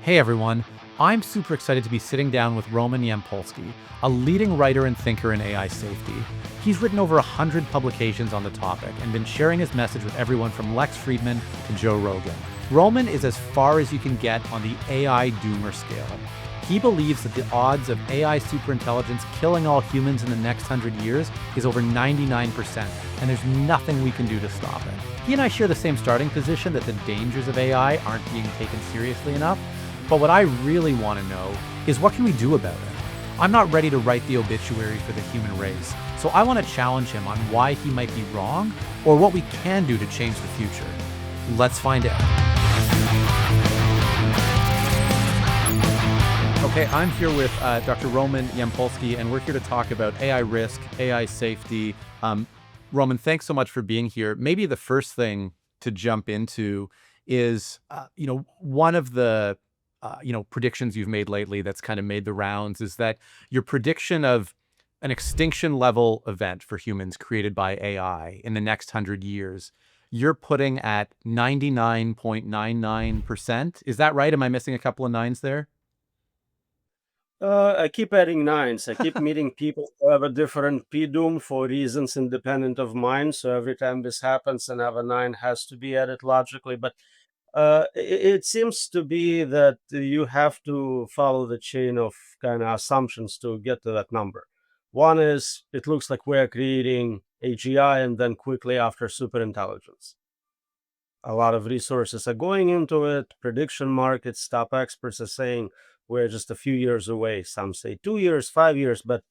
Hey everyone, I'm super excited to be sitting down with Roman Yampolskiy, a leading writer and thinker in AI safety. He's written over 100 publications on the topic and been sharing his message with everyone from Lex Fridman to Joe Rogan. Roman is as far as you can get on the AI doomer scale. He believes that the odds of AI superintelligence killing all humans in the next 100 years is over 99%, and there's nothing we can do to stop it. He and I share the same starting position that the dangers of AI aren't being taken seriously enough. But what I really want to know is, what can we do about it? I'm not ready to write the obituary for the human race, so I want to challenge him on why he might be wrong or what we can do to change the future. Let's find out. Okay, I'm here with Dr. Roman Yampolskiy, and we're here to talk about AI risk, AI safety. Roman, thanks so much for being here. Maybe the first thing to jump into is, one of the predictions you've made lately that's kind of made the rounds is that your prediction of an extinction level event for humans created by AI in the next 100 years, you're putting at 99.99%. Is that right? Am I missing a couple of nines there? I keep adding nines. I keep meeting people who have a different p-doom for reasons independent of mine. So every time this happens, another nine has to be added logically. But it seems to be that you have to follow the chain of kind of assumptions to get to that number. One is it looks like we're creating AGI and then quickly after superintelligence. A lot of resources are going into it. Prediction markets, top experts are saying we're just a few years away. Some say 2 years, 5 years, but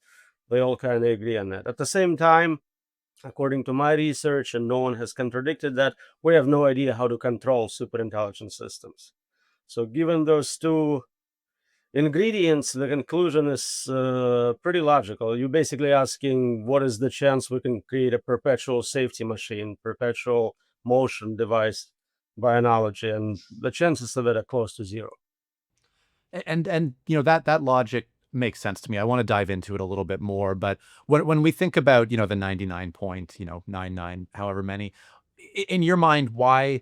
they all kind of agree on that. At the same time, according to my research, and no one has contradicted that, we have no idea how to control superintelligent systems. So, given those two ingredients, the conclusion is pretty logical. You're basically asking, what is the chance we can create a perpetual safety machine, perpetual motion device by analogy, and the chances of it are close to zero. And that logic makes sense to me. I want to dive into it a little bit more, but when we think about the 99.99, however many, in your mind, why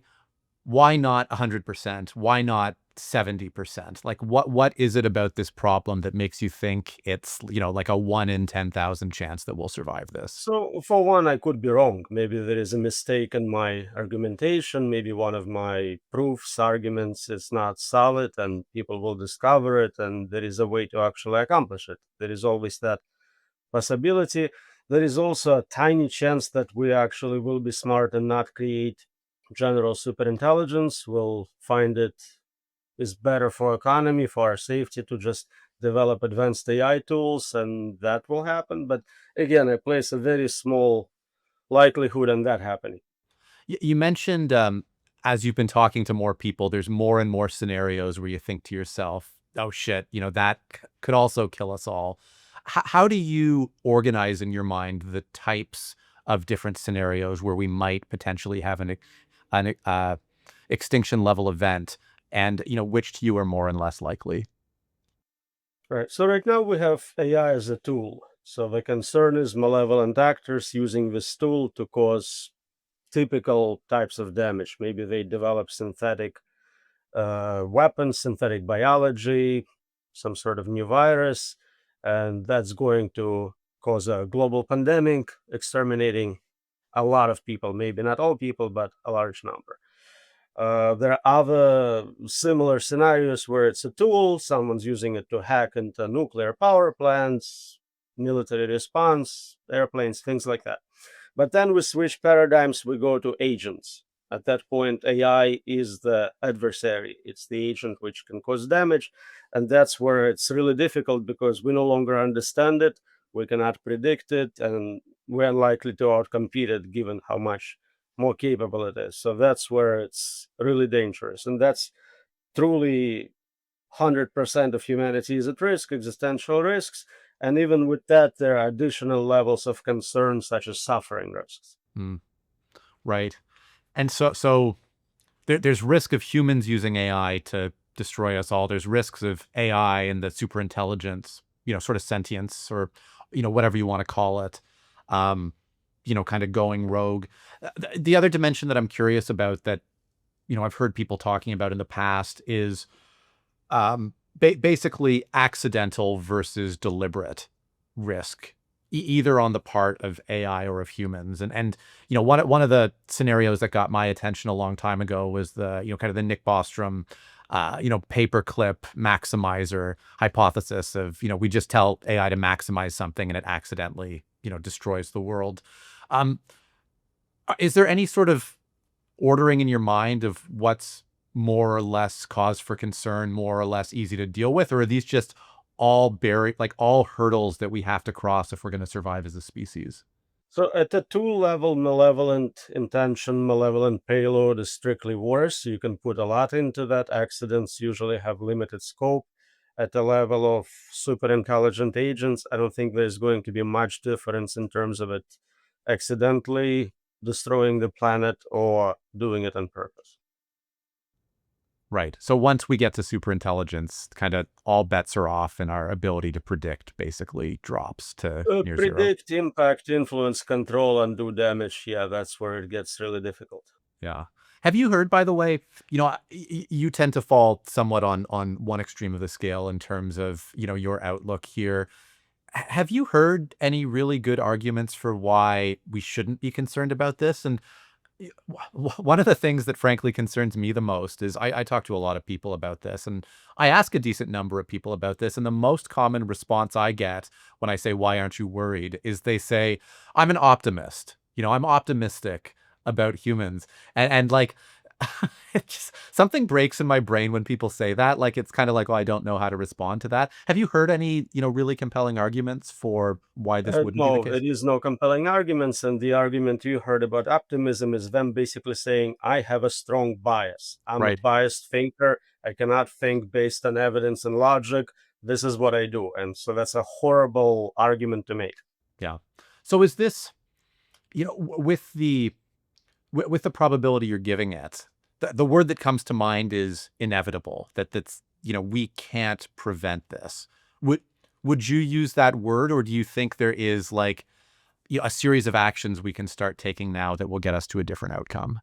not 100%? Why not 70%? Like, what is it about this problem that makes you think it's like a 1 in 10,000 chance that we'll survive this? So, for one, I could be wrong. Maybe there is a mistake in my argumentation. Maybe one of my proofs, arguments is not solid, and people will discover it, and there is a way to actually accomplish it. There is always that possibility. There is also a tiny chance that we actually will be smart and not create general superintelligence. We'll find it is better for economy, for our safety to just develop advanced AI tools, and that will happen. But again, I place a very small likelihood on that happening. You mentioned, as you've been talking to more people, there's more and more scenarios where you think to yourself, "Oh shit, that could also kill us all." How do you organize in your mind the types of different scenarios where we might potentially have an extinction level event, and which to you are more and less likely? Right. So right now we have AI as a tool. So the concern is malevolent actors using this tool to cause typical types of damage. Maybe they develop synthetic weapons, synthetic biology, some sort of new virus, and that's going to cause a global pandemic, exterminating a lot of people. Maybe not all people, but a large number. There are other similar scenarios where it's a tool, someone's using it to hack into nuclear power plants, military response, airplanes, things like that. But then we switch paradigms, we go to agents. At that point, AI is the adversary. It's the agent which can cause damage. And that's where it's really difficult because we no longer understand it, we cannot predict it, and we're unlikely to outcompete it given how much more capable it is. So that's where it's really dangerous. And that's truly 100% of humanity is at risk, existential risks. And even with that, there are additional levels of concern, such as suffering risks. Mm, right. And so there's risk of humans using AI to destroy us all. There's risks of AI and the superintelligence, sort of sentience, or whatever you want to call it, kind of going rogue. The other dimension that I'm curious about that I've heard people talking about in the past is Basically accidental versus deliberate risk, either on the part of AI or of humans. And one of the scenarios that got my attention a long time ago was the kind of the Nick Bostrom paperclip maximizer hypothesis of we just tell AI to maximize something and it accidentally destroys the world. Um, is there any sort of ordering in your mind of what's more or less cause for concern, more or less easy to deal with? Or are these just all hurdles that we have to cross if we're going to survive as a species? So at the tool level, malevolent intention, malevolent payload is strictly worse. You can put a lot into that. Accidents usually have limited scope. At the level of super intelligent agents, I don't think there's going to be much difference in terms of it accidentally destroying the planet or doing it on purpose. Right. So once we get to superintelligence, kind of all bets are off and our ability to predict basically drops to near zero. Predict, impact, influence, control, and do damage. Yeah, that's where it gets really difficult. Yeah. Have you heard, by the way, you tend to fall somewhat on one extreme of the scale in terms of, your outlook here. Have you heard any really good arguments for why we shouldn't be concerned about this? And one of the things that frankly concerns me the most is I talk to a lot of people about this, and I ask a decent number of people about this. And the most common response I get when I say, "Why aren't you worried?" is they say, "I'm an optimist. I'm optimistic about humans." And like, it just, something breaks in my brain when people say that. Like, it's kind of like, well, I don't know how to respond to that. Have you heard any, really compelling arguments for why this wouldn't be the No, case? there is no compelling arguments. And the argument you heard about optimism is them basically saying, I have a strong bias. I'm a Right. biased thinker. I cannot think based on evidence and logic. This is what I do. And so that's a horrible argument to make. Yeah. So is this, with the probability you're giving it, the word that comes to mind is inevitable. That's we can't prevent this. Would would you use that word, or do you think there is like a series of actions we can start taking now that will get us to a different outcome?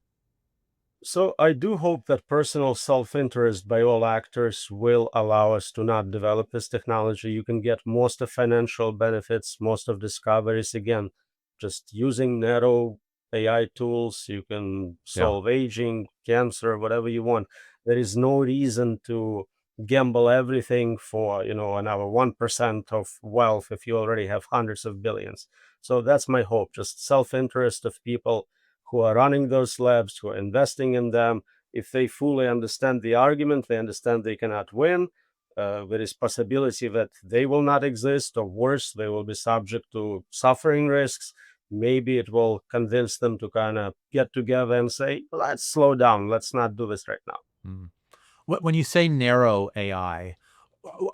So I do hope that personal self-interest by all actors will allow us to not develop this technology. You can get most of financial benefits, most of discoveries, again, just using narrow AI tools. You can Yeah. solve aging, cancer, whatever you want. There is no reason to gamble everything for, another 1% of wealth if you already have hundreds of billions. So that's my hope, just self-interest of people who are running those labs, who are investing in them. If they fully understand the argument, they understand they cannot win. There is possibility that they will not exist, or worse, they will be subject to suffering risks. Maybe it will convince them to kind of get together and say, let's slow down, let's not do this right now. Mm. When you say narrow AI,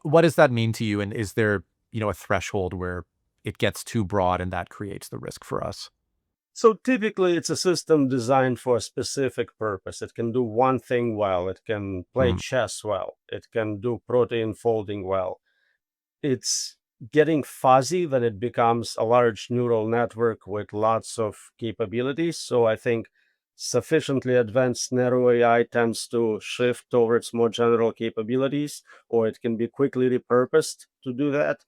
what does that mean to you? And is there a threshold where it gets too broad and that creates the risk for us? So typically, it's a system designed for a specific purpose. It can do one thing well, it can play Mm. chess well, it can do protein folding well. It's getting fuzzy when it becomes a large neural network with lots of capabilities. So I think sufficiently advanced narrow AI tends to shift towards more general capabilities, or it can be quickly repurposed to do that.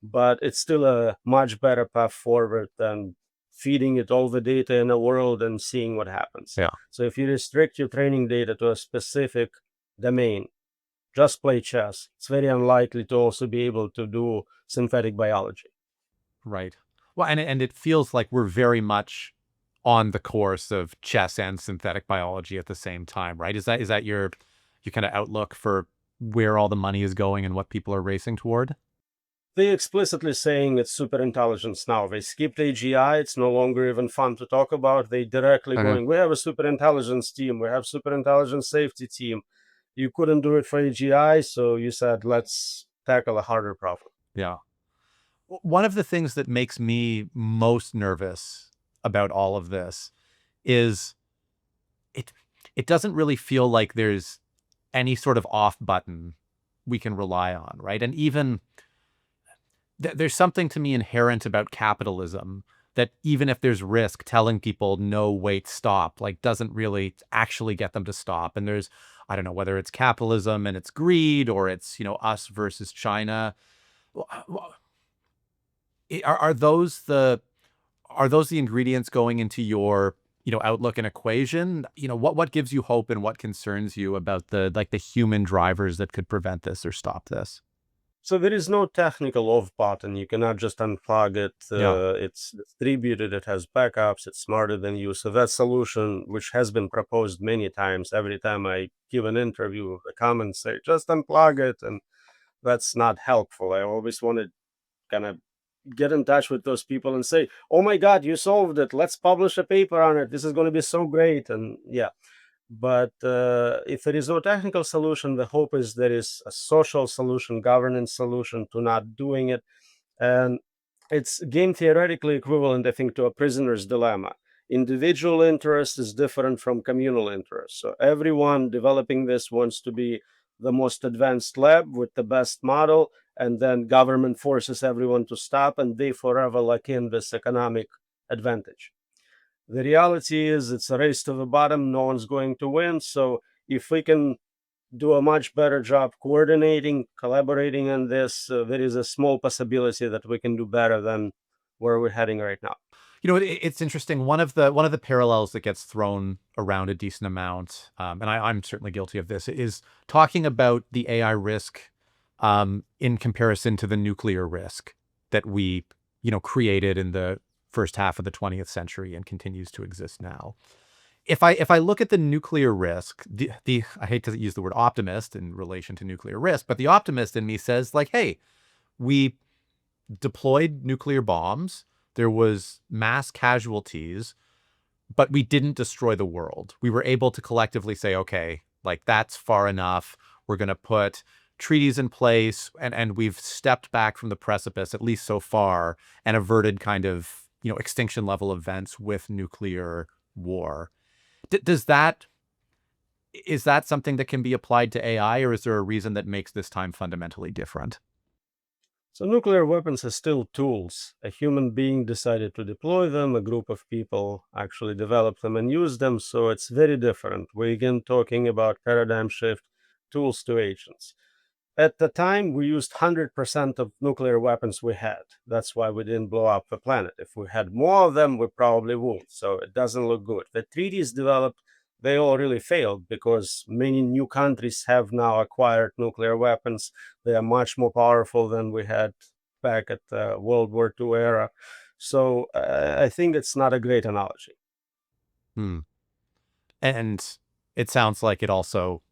But it's still a much better path forward than feeding it all the data in the world and seeing what happens. Yeah. So if you restrict your training data to a specific domain, just play chess, it's very unlikely to also be able to do synthetic biology. Right. Well, and it feels like we're very much on the course of chess and synthetic biology at the same time, right? Is that your kind of outlook for where all the money is going and what people are racing toward? They explicitly saying it's super intelligence now. They skipped AGI. It's no longer even fun to talk about. They directly Mhm. going, we have a super intelligence team. We have super intelligence safety team. You couldn't do it for AGI, so you said, let's tackle a harder problem. Yeah. One of the things that makes me most nervous about all of this is it it doesn't really feel like there's any sort of off button we can rely on, right? And even there's something to me inherent about capitalism that even if there's risk, telling people no, wait, stop, like doesn't really actually get them to stop. And there's I don't know, whether it's capitalism and it's greed or it's, us versus China. Are those the ingredients going into your, outlook and equation? What gives you hope and what concerns you about the human drivers that could prevent this or stop this? So there is no technical off button. You cannot just unplug it. Yeah. It's distributed. It has backups. It's smarter than you. So that solution, which has been proposed many times, every time I give an interview, the comments say just unplug it, and that's not helpful. I always want to kind of get in touch with those people and say, "Oh my God, you solved it! Let's publish a paper on it. This is going to be so great!" And yeah, but if there is no technical solution, the hope is there is a social solution, governance solution to not doing it. And it's game theoretically equivalent, I think, to a prisoner's dilemma. Individual interest is different from communal interest. So everyone developing this wants to be the most advanced lab with the best model, and then government forces everyone to stop, and they forever lock in this economic advantage. The reality is it's a race to the bottom. No one's going to win. So if we can do a much better job coordinating, collaborating on this, there is a small possibility that we can do better than where we're heading right now. It's interesting. One of the parallels that gets thrown around a decent amount, and I'm certainly guilty of this, is talking about the AI risk in comparison to the nuclear risk that we, created in the first half of the 20th century and continues to exist now. If I look at the nuclear risk, the I hate to use the word optimist in relation to nuclear risk, but the optimist in me says like, hey, we deployed nuclear bombs. There was mass casualties, but we didn't destroy the world. We were able to collectively say, okay, like that's far enough. We're going to put treaties in place, and we've stepped back from the precipice, at least so far, and averted kind of, extinction level events with nuclear war. Does that is that something that can be applied to AI, or is there a reason that makes this time fundamentally different? So nuclear weapons are still tools. A human being decided to deploy them, a group of people actually developed them and used them, so it's very different. We're again talking about paradigm shift, tools to agents. At the time, we used 100% of nuclear weapons we had. That's why we didn't blow up the planet. If we had more of them, we probably would. So it doesn't look good. The treaties developed, they all really failed because many new countries have now acquired nuclear weapons. They are much more powerful than we had back at the World War II era. So I think it's not a great analogy. Hmm. And it sounds like it also,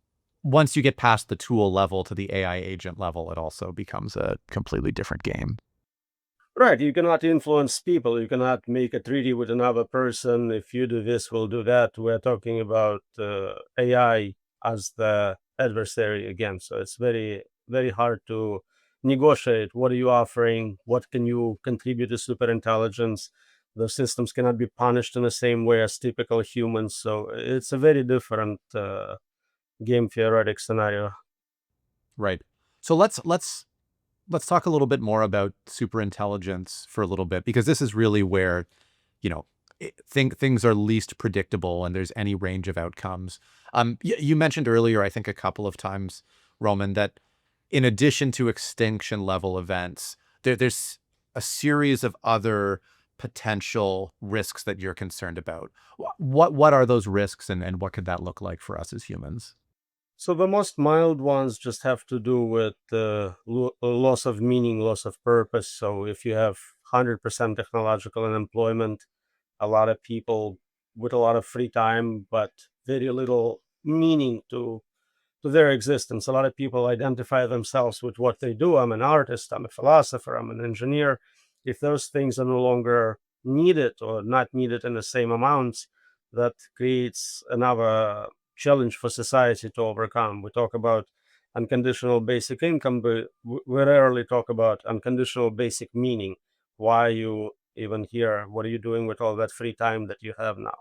once you get past the tool level to the AI agent level, it also becomes a completely different game. Right, you cannot influence people. You cannot make a treaty with another person. If you do this, we'll do that. We're talking about AI as the adversary again. So it's very, very hard to negotiate. What are you offering? What can you contribute to superintelligence? The systems cannot be punished in the same way as typical humans. So it's a very different game theoretic scenario. Right. So let's talk a little bit more about superintelligence for a little bit, because this is really where, things are least predictable and there's any range of outcomes. You mentioned earlier, I think a couple of times, Roman, that in addition to extinction level events, there's a series of other potential risks that you're concerned about. What are those risks, and what could that look like for us as humans? So the most mild ones just have to do with loss of meaning, loss of purpose. So if you have 100% technological unemployment, a lot of people with a lot of free time, but very little meaning to their existence. A lot of people identify themselves with what they do. I'm an artist, I'm a philosopher, I'm an engineer. If those things are no longer needed or not needed in the same amounts, that creates another challenge for society to overcome. We talk about unconditional basic income, but we rarely talk about unconditional basic meaning. Why are you even here? What are you doing with all that free time that you have now?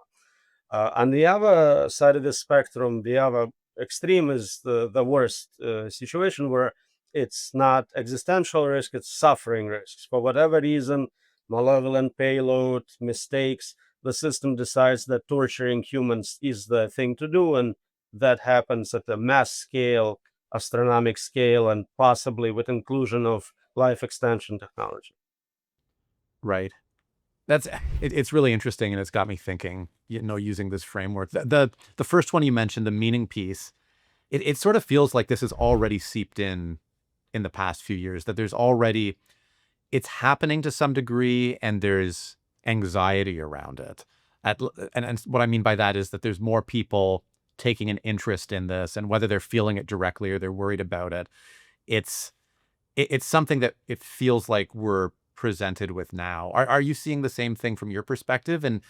On the other side of the spectrum, the other extreme is the worst situation where it's not existential risk, it's suffering risks. For whatever reason, malevolent payload, mistakes, the system decides that torturing humans is the thing to do, and that happens at a mass scale, astronomic scale, and possibly with inclusion of life extension technology. Right. It's really interesting, and it's got me thinking, using this framework. The first one you mentioned, the meaning piece, it sort of feels like this has already seeped in the past few years, that there's already it's happening to some degree, and there's anxiety around it. And what I mean by that is that there's more people taking an interest in this, and whether they're feeling it directly or they're worried about it, it's it's something that it feels like we're presented with now. Are you seeing the same thing from your perspective? And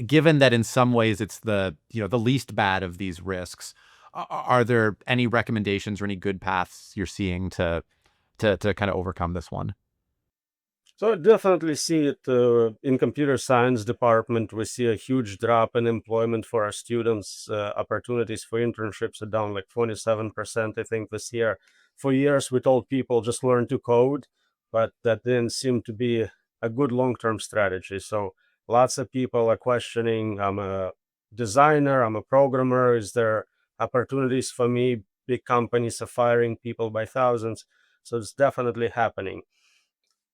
given that in some ways it's the least bad of these risks, are there any recommendations or any good paths you're seeing to kind of overcome this one? So I definitely see it in computer science department. We see a huge drop in employment for our students. Opportunities for internships are down like 27%, I think, this year. For years, we told people just learn to code, but that didn't seem to be a good long-term strategy. So lots of people are questioning, I'm a designer, I'm a programmer. Is there opportunities for me? Big companies are firing people by thousands. So it's definitely happening.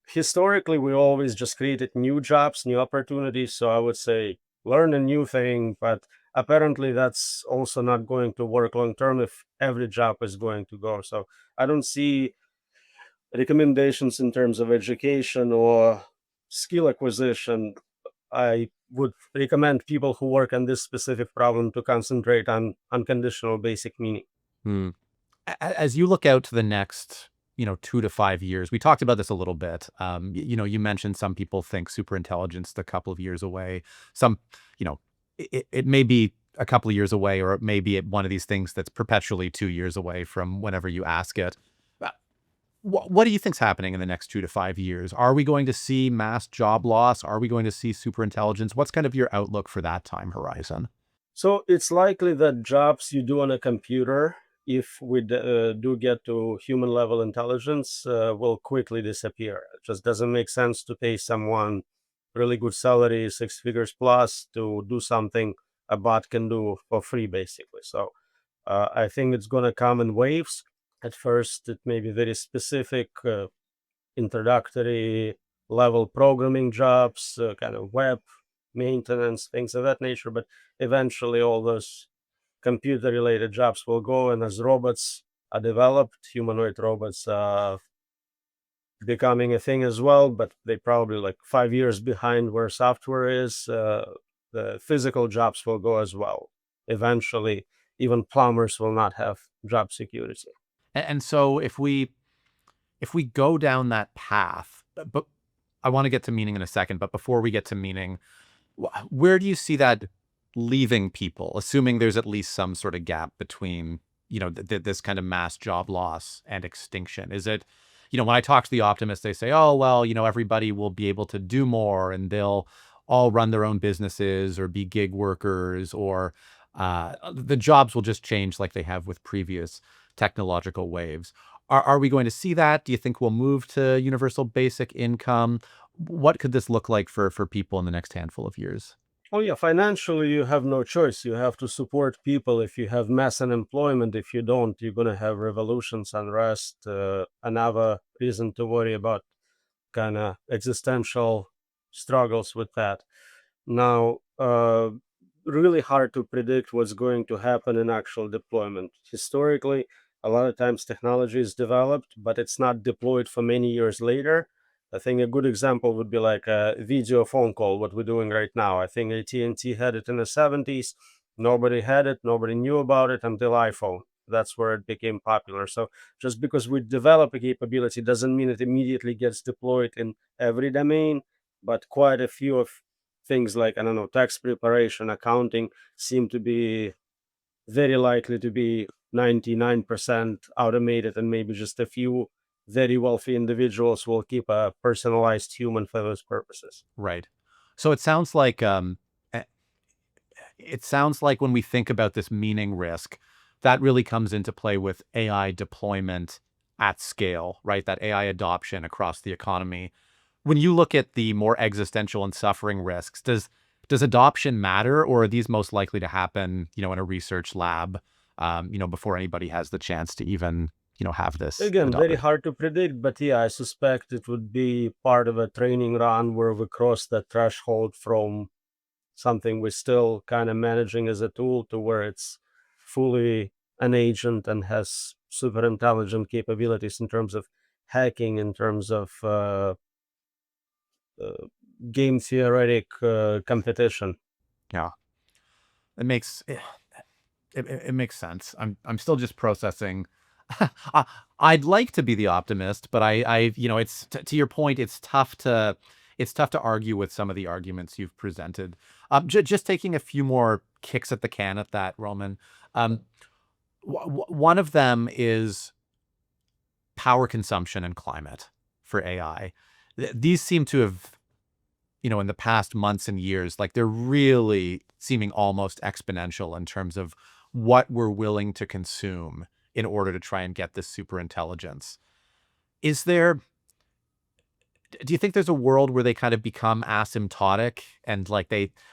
Historically, we always just created new jobs, new opportunities. So I would say learn a new thing, but apparently that's also not going to work long term if every job is going to go. So I don't see recommendations in terms of education or skill acquisition. I would recommend people who work on this specific problem to concentrate on unconditional basic meaning. Hmm. As you look out to the next, 2 to 5 years, we talked about this a little bit. You mentioned some people think superintelligence a couple of years away. Some, it may be a couple of years away, or it may be one of these things that's perpetually 2 years away from whenever you ask it. Uh, what do you think's happening in the next 2 to 5 years? Are we going to see mass job loss? Are we going to see superintelligence? What's kind of your outlook for that time horizon? So it's likely that jobs you do on a computer, if we do get to human level intelligence, will quickly disappear. It just doesn't make sense to pay someone really good salary, six figures plus, to do something a bot can do for free, basically. So I think it's going to come in waves. At first, it may be very specific, introductory level programming jobs, kind of web maintenance, things of that nature. But eventually, all those computer related jobs will go. And as robots are developed, humanoid robots are becoming a thing as well, but they probably like 5 years behind where software is. The physical jobs will go as well. Eventually, even plumbers will not have job security. And so if we go down that path, but I want to get to meaning in a second, but before we get to meaning, where do you see that leaving people, assuming there's at least some sort of gap between, this kind of mass job loss and extinction? Is it, when I talk to the optimists, they say, oh, well, everybody will be able to do more and they'll all run their own businesses or be gig workers, or the jobs will just change like they have with previous technological waves. Are we going to see that? Do you think we'll move to universal basic income? What could this look like for people in the next handful of years? Oh, yeah, financially, you have no choice. You have to support people. If you have mass unemployment, if you don't, you're going to have revolutions, unrest, another reason to worry about kind of existential struggles with that. Now, really hard to predict what's going to happen in actual deployment. Historically, a lot of times technology is developed, but it's not deployed for many years later. I think a good example would be like a video phone call, what we're doing right now. I think AT&T had it in the 70s. Nobody had it, nobody knew about it until iPhone. That's where it became popular. So just because we develop a capability doesn't mean it immediately gets deployed in every domain, but quite a few of things like, I don't know, tax preparation, accounting seem to be very likely to be 99% automated, and maybe just a few very wealthy individuals will keep a personalized human for those purposes. Right. So eh, it sounds like when we think about this meaning risk, that really comes into play with AI deployment at scale, right? That AI adoption across the economy. When you look at the more existential and suffering risks, does adoption matter, or are these most likely to happen, in a research lab, before anybody has the chance to even, have this Again, very adopted. hard to predict, but yeah, I suspect it would be part of a training run where we cross that threshold from something we're still kind of managing as a tool to where it's fully an agent and has super intelligent capabilities in terms of hacking, in terms of uh, game theoretic competition. Yeah, it makes it makes sense. I'm still just processing. I- I'd like to be the optimist, but it's to your point. It's tough to argue with some of the arguments you've presented. Just taking a few more kicks at the can at that, Roman. Um, one of them is power consumption and climate for AI. These seem to have, in the past months and years, like they're really seeming almost exponential in terms of what we're willing to consume in order to try and get this super intelligence. Is there, do you think there's a world where they kind of become asymptotic and like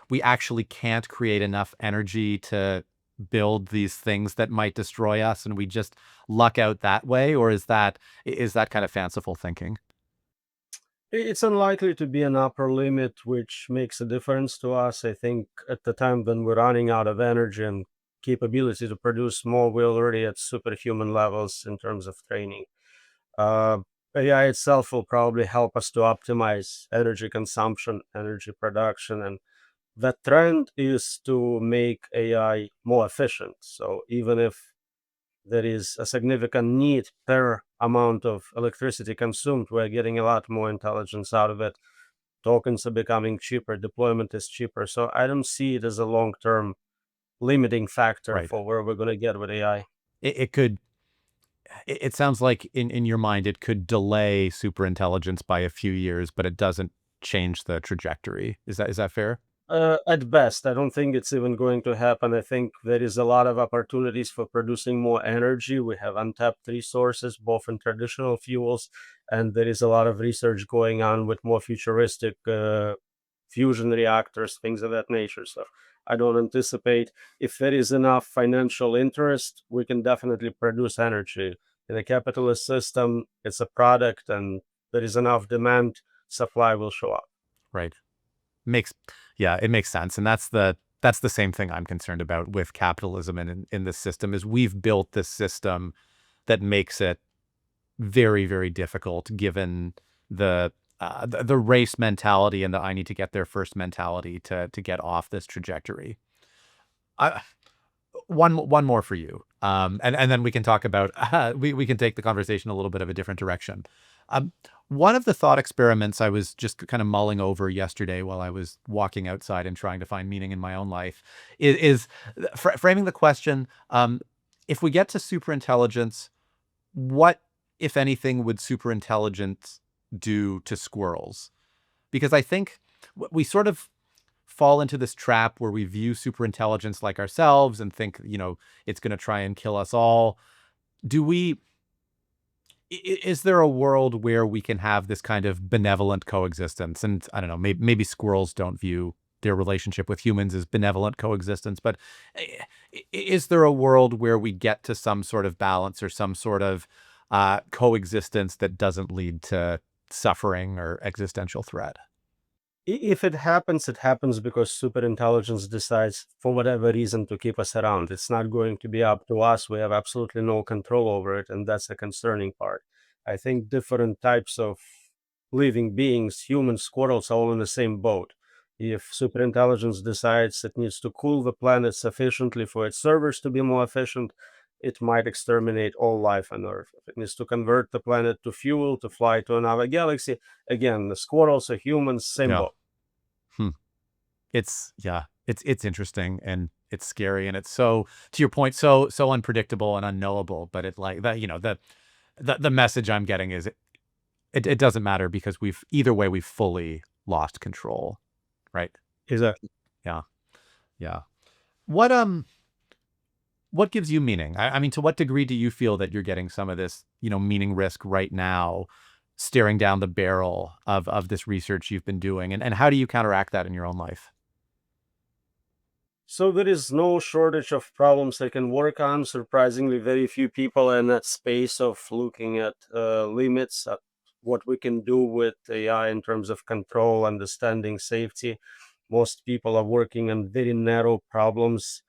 we actually can't create enough energy to build these things that might destroy us and we just luck out that way? Or is that kind of fanciful thinking? It's unlikely to be an upper limit, which makes a difference to us. I think at the time when we're running out of energy and capability to produce more, we're already at superhuman levels in terms of training. Uh, AI itself will probably help us to optimize energy consumption, energy production, and the trend is to make AI more efficient. So even if there is a significant need per amount of electricity consumed, we're getting a lot more intelligence out of it. Tokens are becoming cheaper, deployment is cheaper. So I don't see it as a long term limiting factor Right. for where we're going to get with AI. It could, it sounds like in your mind, it could delay super intelligence by a few years, but it doesn't change the trajectory. Is that fair? At best, I don't think it's even going to happen. I think there is a lot of opportunities for producing more energy. We have untapped resources, both in traditional fuels, and there is a lot of research going on with more futuristic fusion reactors, things of that nature. So I don't anticipate if there is enough financial interest, we can definitely produce energy. In a capitalist system, it's a product, and there is enough demand, supply will show up. Right. Makes Yeah, it makes sense. And that's the same thing I'm concerned about with capitalism and in this system is we've built this system that makes it very, very difficult given the race mentality and the I need to get there first mentality to get off this trajectory. I, one more for you, and then we can talk about we can take the conversation a little bit of a different direction. Um, one of the thought experiments I was just kind of mulling over yesterday while I was walking outside and trying to find meaning in my own life is framing the question: if we get to superintelligence, what, if anything, would superintelligence do to squirrels? Because I think we sort of fall into this trap where we view superintelligence like ourselves and think, it's going to try and kill us all. Do we, is there a world where we can have this kind of benevolent coexistence? And I don't know, maybe squirrels don't view their relationship with humans as benevolent coexistence, but is there a world where we get to some sort of balance or some sort of coexistence that doesn't lead to suffering or existential threat? If it happens because superintelligence decides for whatever reason to keep us around. It's not going to be up to us. We have absolutely no control over it, and that's a concerning part. I think different types of living beings, humans, squirrels, are all in the same boat. If superintelligence decides it needs to cool the planet sufficiently for its servers to be more efficient, it might exterminate all life on Earth. If it needs to convert the planet to fuel to fly to another galaxy, again, the squirrels are humans, same Yeah. boat. Hmm. It's interesting and it's scary and it's so, to your point, so unpredictable and unknowable. But it like that, the message I'm getting is it doesn't matter because we've fully lost control, right? Exactly. Yeah, yeah. What gives you meaning? I mean, to what degree do you feel that you're getting some of this, meaning risk right now, staring down the barrel of this research you've been doing, and how do you counteract that in your own life? So there is no shortage of problems they can work on. Surprisingly, very few people are in that space of looking at limits, at what we can do with AI in terms of control, understanding, safety. Most people are working on very narrow problems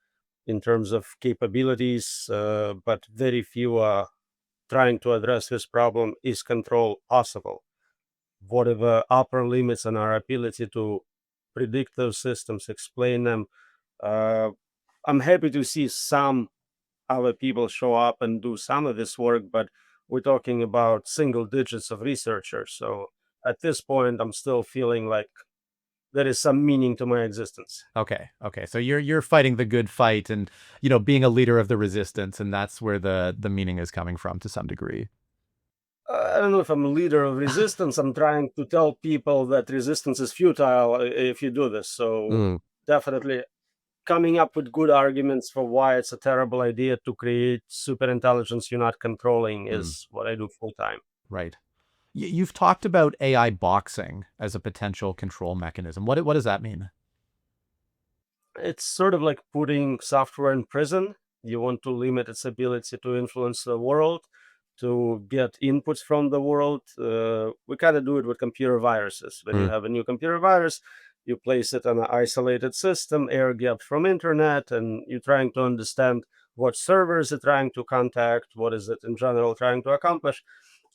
in terms of capabilities, but very few are trying to address this problem. Is control possible? What are the upper limits on our ability to predict those systems, explain them? Uh, I'm happy to see some other people show up and do some of this work, but we're talking about single digits of researchers. So at this point, I'm still feeling like there is some meaning to my existence. Okay. Okay. So you're fighting the good fight and, being a leader of the resistance, and that's where the meaning is coming from to some degree. I don't know if I'm a leader of resistance. I'm trying to tell people that resistance is futile if you do this. So Mm, definitely coming up with good arguments for why it's a terrible idea to create super intelligence you're not controlling mm, is what I do full time. right. You've talked about AI boxing as a potential control mechanism. What does that mean? It's sort of like putting software in prison. You want to limit its ability to influence the world, to get inputs from the world. We kind of do it with computer viruses. When you Mm, have a new computer virus, you place it on an isolated system, air gapped from internet, and you're trying to understand what servers it's trying to contact, what is it in general trying to accomplish.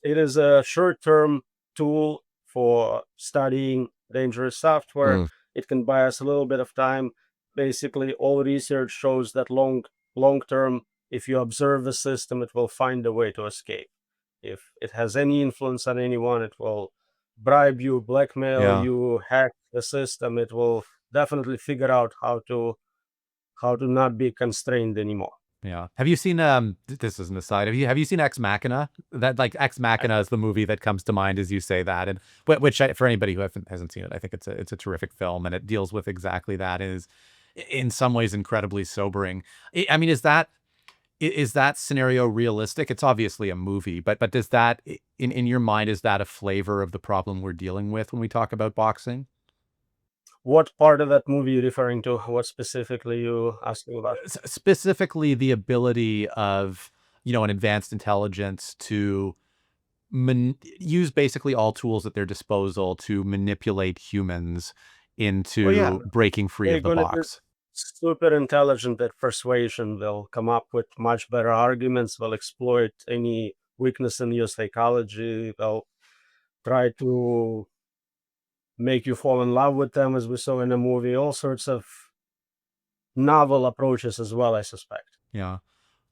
It is a short-term tool for studying dangerous software. mm, It can buy us a little bit of time. Basically, all research shows that long term, if you observe the system, it will find a way to escape. If it has any influence on anyone, it will bribe you, blackmail yeah. you, hack the system. It will definitely figure out how to not be constrained anymore. Yeah. Have you seen this is an aside. Have you seen Ex Machina? That like Ex Machina is the movie that comes to mind as you say that. And which for anybody who hasn't seen it, I think it's a terrific film and it deals with exactly that. It is in some ways incredibly sobering. I mean, is that scenario realistic? It's obviously a movie, but does that in your mind is that a flavor of the problem we're dealing with when we talk about boxing? What part of that movie are you referring to? What specifically you asking about? Specifically the ability of, an advanced intelligence to use basically all tools at their disposal to manipulate humans Oh yeah, into breaking free they're of the gonna be box. super intelligent at persuasion. They'll come up with much better arguments. They'll exploit any weakness in your psychology. They'll try to make you fall in love with them, as we saw in the movie. All sorts of novel approaches as well, I suspect. Yeah.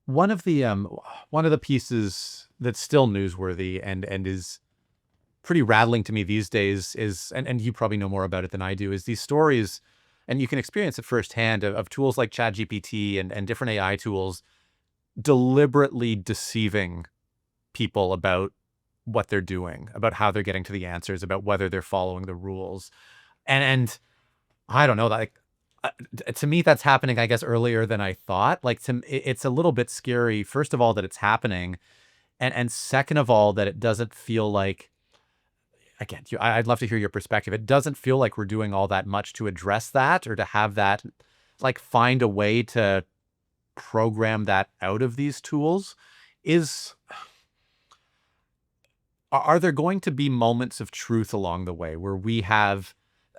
One of the pieces that's still newsworthy and is pretty rattling to me these days is, and you probably know more about it than I do, is these stories, and you can experience it firsthand of tools like ChatGPT and different AI tools deliberately deceiving people about what they're doing, about how they're getting to the answers, about whether they're following the rules. And I don't know, like to me, that's happening, I guess, earlier than I thought. Like it's a little bit scary. First of all, that it's happening, and second of all, that it doesn't feel like. Again, I'd love to hear your perspective. It doesn't feel like we're doing all that much to address that or to have that, like, find a way to program that out of these tools. Is are there going to be moments of truth along the way where we have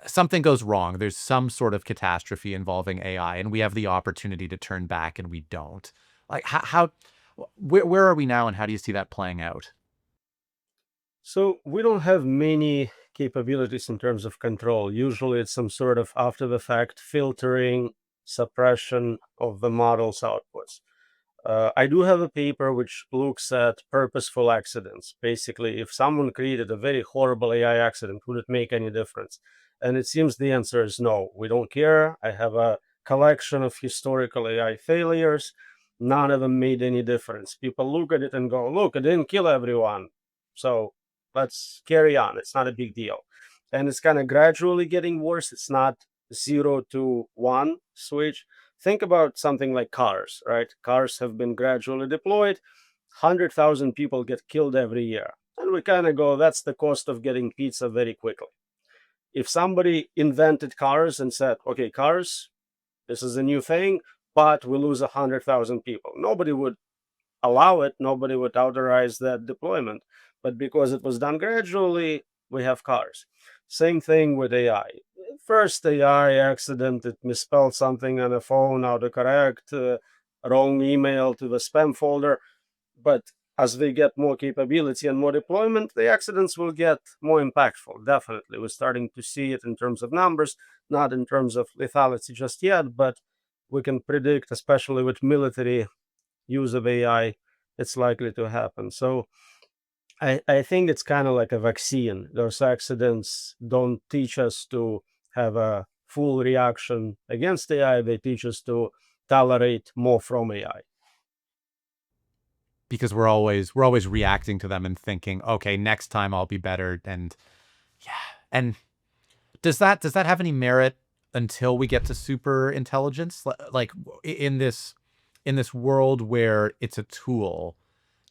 something goes wrong? There's some sort of catastrophe involving AI, and we have the opportunity to turn back, and we don't. Like, where are we now, and how do you see that playing out? So we don't have many capabilities in terms of control. Usually it's some sort of after the fact filtering, suppression of the model's outputs. I do have a paper which looks at purposeful accidents. Basically, if someone created a very horrible AI accident, would it make any difference? And it seems the answer is no. We don't care. I have a collection of historical AI failures. None of them made any difference. People look at it and go, look, it didn't kill everyone. So let's carry on. It's not a big deal. And it's kind of gradually getting worse. It's not 0 to 1 switch. Think about something like cars, right? Cars have been gradually deployed. 100,000 people get killed every year. And we kind of go, that's the cost of getting pizza very quickly. If somebody invented cars and said, okay, cars, This is a new thing, but we lose 100,000 people. Nobody would allow it, nobody would authorize that deployment. But because it was done gradually, we have cars. Same thing with AI. First AI accident, it misspelled something on a phone, autocorrect, wrong email to the spam folder. But as they get more capability and more deployment, the accidents will get more impactful. Definitely. We're starting to see it in terms of numbers, not in terms of lethality just yet, but we can predict, especially with military use of AI, it's likely to happen. So I think it's kind of like a vaccine. Those accidents don't teach us to have a full reaction against AI, they teach us to tolerate more from AI. Because we're always reacting to them and thinking, okay, next time I'll be better. And yeah. And does that have any merit until we get to super intelligence? Like in this world where it's a tool,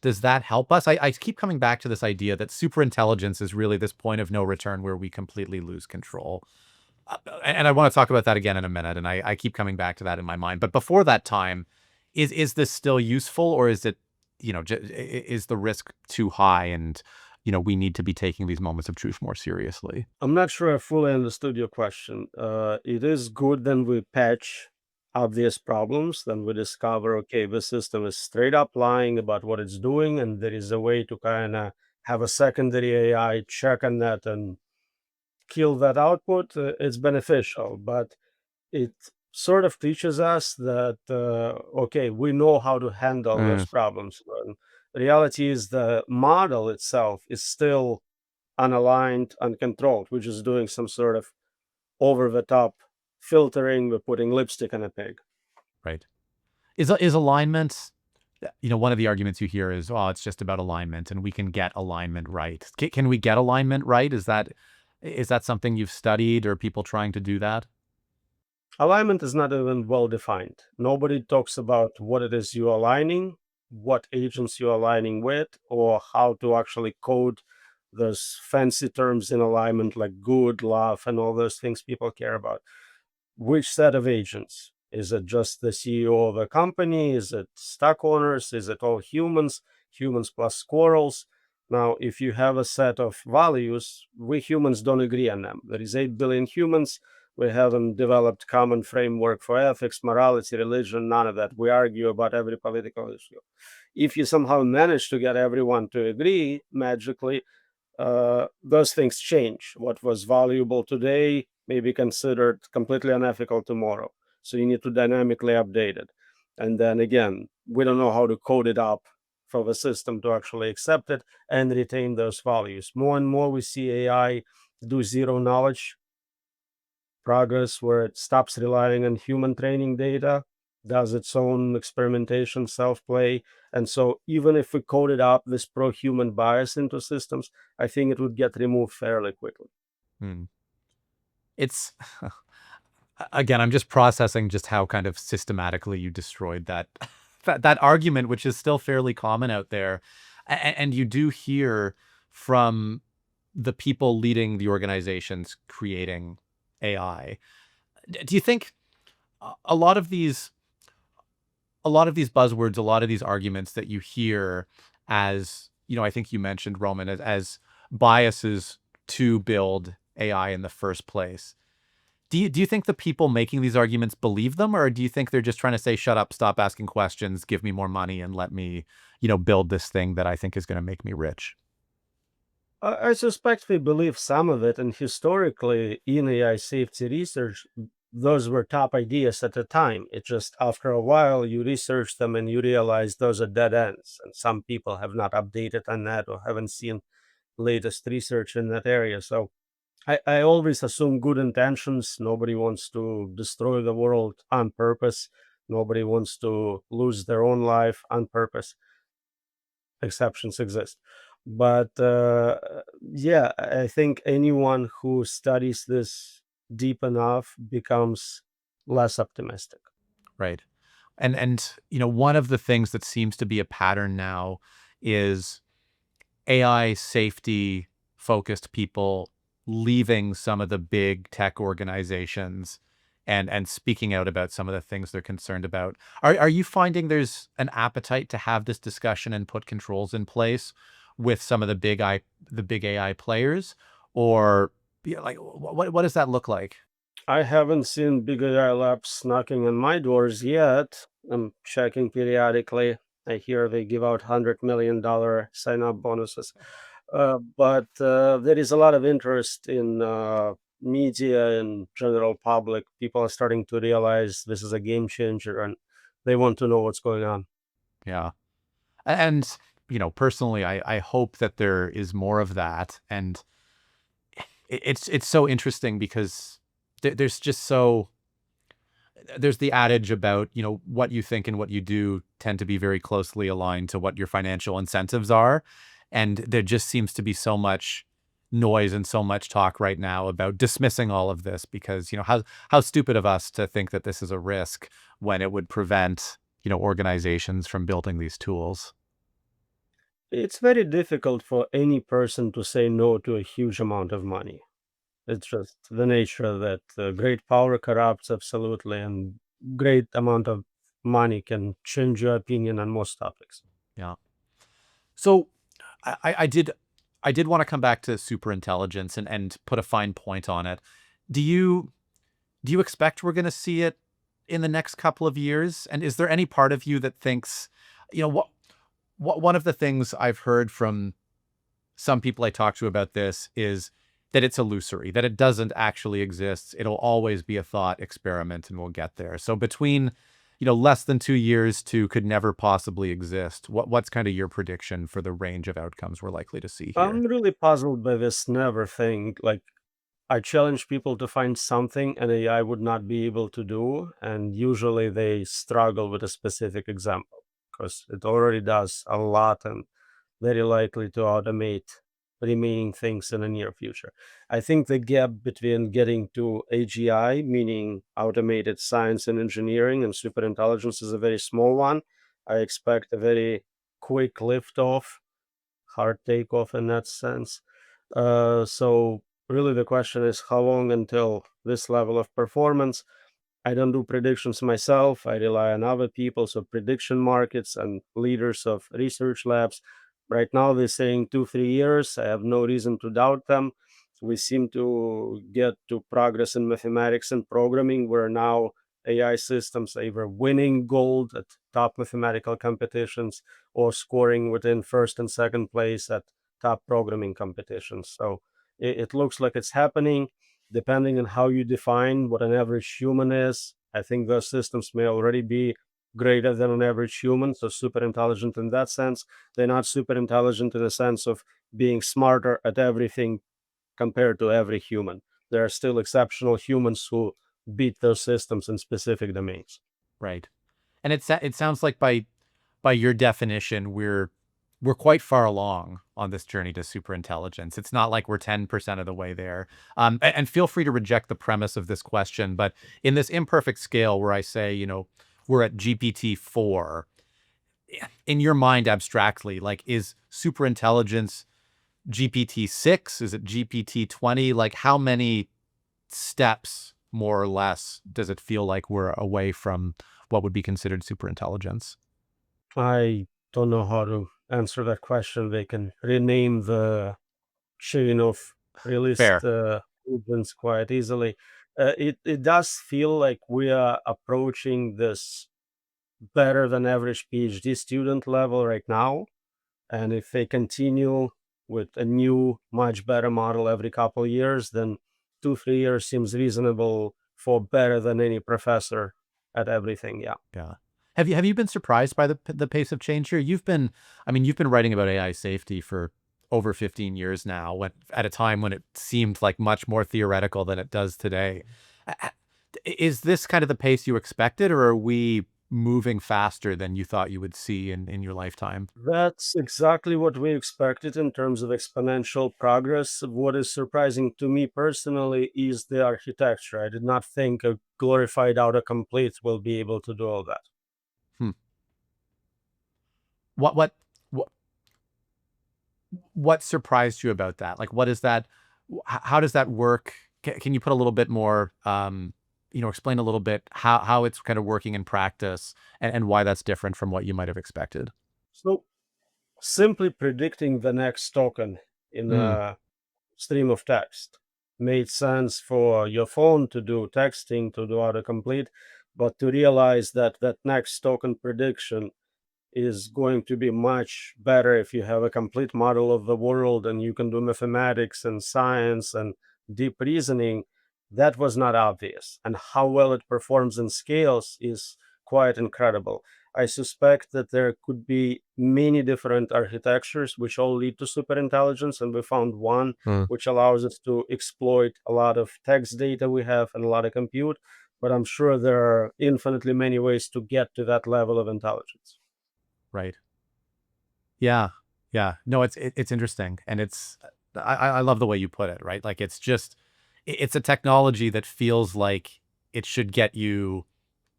does that help us? I keep coming back to this idea that super intelligence is really this point of no return where we completely lose control. And I want to talk about that again in a minute. And I keep coming back to that in my mind. But before that time, is this still useful, or is it, is the risk too high, and we need to be taking these moments of truth more seriously? I'm not sure I fully understood your question. It is good then we patch obvious problems, then we discover, okay, the system is straight up lying about what it's doing, and there is a way to kind of have a secondary AI check on that and kill that output. It's beneficial, but it sort of teaches us that, okay, we know how to handle those Mm, problems. Reality is the model itself is still unaligned, uncontrolled. We're just doing some sort of over the top filtering. We're putting lipstick on a pig. right. Is alignment, one of the arguments you hear is, oh, it's just about alignment and we can get alignment right. Can we get alignment right? Is that something you've studied, or people trying to do that? Alignment is not even well defined. Nobody talks about what it is you're aligning, what agents you're aligning with, or how to actually code those fancy terms in alignment like good, love, and all those things people care about. Which set of agents? Is it just the CEO of a company? Is it stock owners? Is it all humans? Humans plus squirrels? Now, if you have a set of values, we humans don't agree on them. There is 8 billion humans. We haven't developed common framework for ethics, morality, religion, none of that. We argue about every political issue. If you somehow manage to get everyone to agree magically, those things change. What was valuable today may be considered completely unethical tomorrow. So you need to dynamically update it. And then again, we don't know how to code it up for the system to actually accept it and retain those values. More and more, we see AI do zero knowledge progress where it stops relying on human training data, does its own experimentation, self play. And so, even if we coded up this pro human bias into systems, I think it would get removed fairly quickly. Hmm. It's again, I'm just processing just how kind of systematically you destroyed that that argument, which is still fairly common out there. And you do hear from the people leading the organizations creating AI. Do you think a lot of these buzzwords, a lot of these arguments that you hear as, I think you mentioned, Roman, as biases to build AI in the first place. Do you think the people making these arguments believe them, or do you think they're just trying to say, shut up, stop asking questions, give me more money, and let me, build this thing that I think is going to make me rich? I suspect we believe some of it, and historically, in AI safety research, those were top ideas at the time. It just after a while, you research them and you realize those are dead ends, and some people have not updated on that or haven't seen latest research in that area. So I always assume good intentions. Nobody wants to destroy the world on purpose. Nobody wants to lose their own life on purpose. Exceptions exist. But yeah, I think anyone who studies this deep enough becomes less optimistic. Right. And one of the things that seems to be a pattern now is AI safety focused people leaving some of the big tech organizations and speaking out about some of the things they're concerned about. Are you finding there's an appetite to have this discussion and put controls in place with some of the big AI players, or yeah, like what does that look like? I haven't seen big AI labs knocking on my doors yet. I'm checking periodically. I hear they give out $100 million sign-up bonuses. But there is a lot of interest in media and general public. People are starting to realize this is a game changer, and they want to know what's going on. Yeah. And personally, I hope that there is more of that. And it's so interesting because there's just so there's the adage about, what you think and what you do tend to be very closely aligned to what your financial incentives are. And there just seems to be so much noise and so much talk right now about dismissing all of this because, how stupid of us to think that this is a risk when it would prevent, organizations from building these tools. It's very difficult for any person to say no to a huge amount of money. It's just the nature that great power corrupts absolutely, and great amount of money can change your opinion on most topics. Yeah. So I did want to come back to superintelligence and put a fine point on it. Do you do you expect we're going to see it in the next couple of years? And is there any part of you that thinks, what one of the things I've heard from some people I talk to about this is that it's illusory, that it doesn't actually exist. It'll always be a thought experiment and we'll get there. So between, less than 2 years to could never possibly exist, what's kind of your prediction for the range of outcomes we're likely to see I'm here? really puzzled by this never thing. Like, I challenge people to find something an AI would not be able to do, and usually they struggle with a specific example because it already does a lot and very likely to automate remaining things in the near future. I think the gap between getting to AGI, meaning automated science and engineering, and superintelligence is a very small one. I expect a very quick liftoff, hard takeoff in that sense. So really the question is how long until this level of performance. I don't do predictions myself. I rely on other people, so prediction markets and leaders of research labs. Right now, they're saying 2, 3 years. I have no reason to doubt them. We seem to get to progress in mathematics and programming, where now AI systems are either winning gold at top mathematical competitions or scoring within first and second place at top programming competitions. So it looks like it's happening depending on how you define what an average human is. I think those systems may already be greater than an average human, so super intelligent in that sense. They're not super intelligent in the sense of being smarter at everything compared to every human. There are still exceptional humans who beat those systems in specific domains. Right. And it sounds like by your definition, we're quite far along on this journey to superintelligence. It's not like we're 10% of the way there. And feel free to reject the premise of this question, but in this imperfect scale where I say, we're at GPT-4, in your mind abstractly, like is superintelligence GPT-6? Is it GPT-20? Like how many steps more or less does it feel like we're away from what would be considered superintelligence? I don't know how to answer that question. They can rename the chain of released Fair. agents quite easily. It does feel like we are approaching this better than average PhD student level right now. And if they continue with a new, much better model every couple of years, then 2, 3 years seems reasonable for better than any professor at everything. Yeah. Yeah. Have you been surprised by the pace of change here? You've been writing about AI safety for over 15 years now, when at a time when it seemed like much more theoretical than it does today. Is this kind of the pace you expected, or are we moving faster than you thought you would see in your lifetime? That's exactly what we expected in terms of exponential progress. What is surprising to me personally is the architecture. I did not think a glorified autocomplete will be able to do all that. Hmm. What what surprised you about that? Like, what is that? How does that work? Can you put a little bit more explain a little bit how it's kind of working in practice and why that's different from what you might have expected. So simply predicting the next token in Mm, a stream of text made sense for your phone to do texting, to do autocomplete, but to realize that that next token prediction is going to be much better if you have a complete model of the world and you can do mathematics and science and deep reasoning. That was not obvious. And how well it performs and scales is quite incredible. I suspect that there could be many different architectures which all lead to superintelligence, and we found one mm, which allows us to exploit a lot of text data we have and a lot of compute. But I'm sure there are infinitely many ways to get to that level of intelligence. right. Yeah. Yeah. No, it's interesting. And I love the way you put it, right? Like it's just, it's a technology that feels like it should get you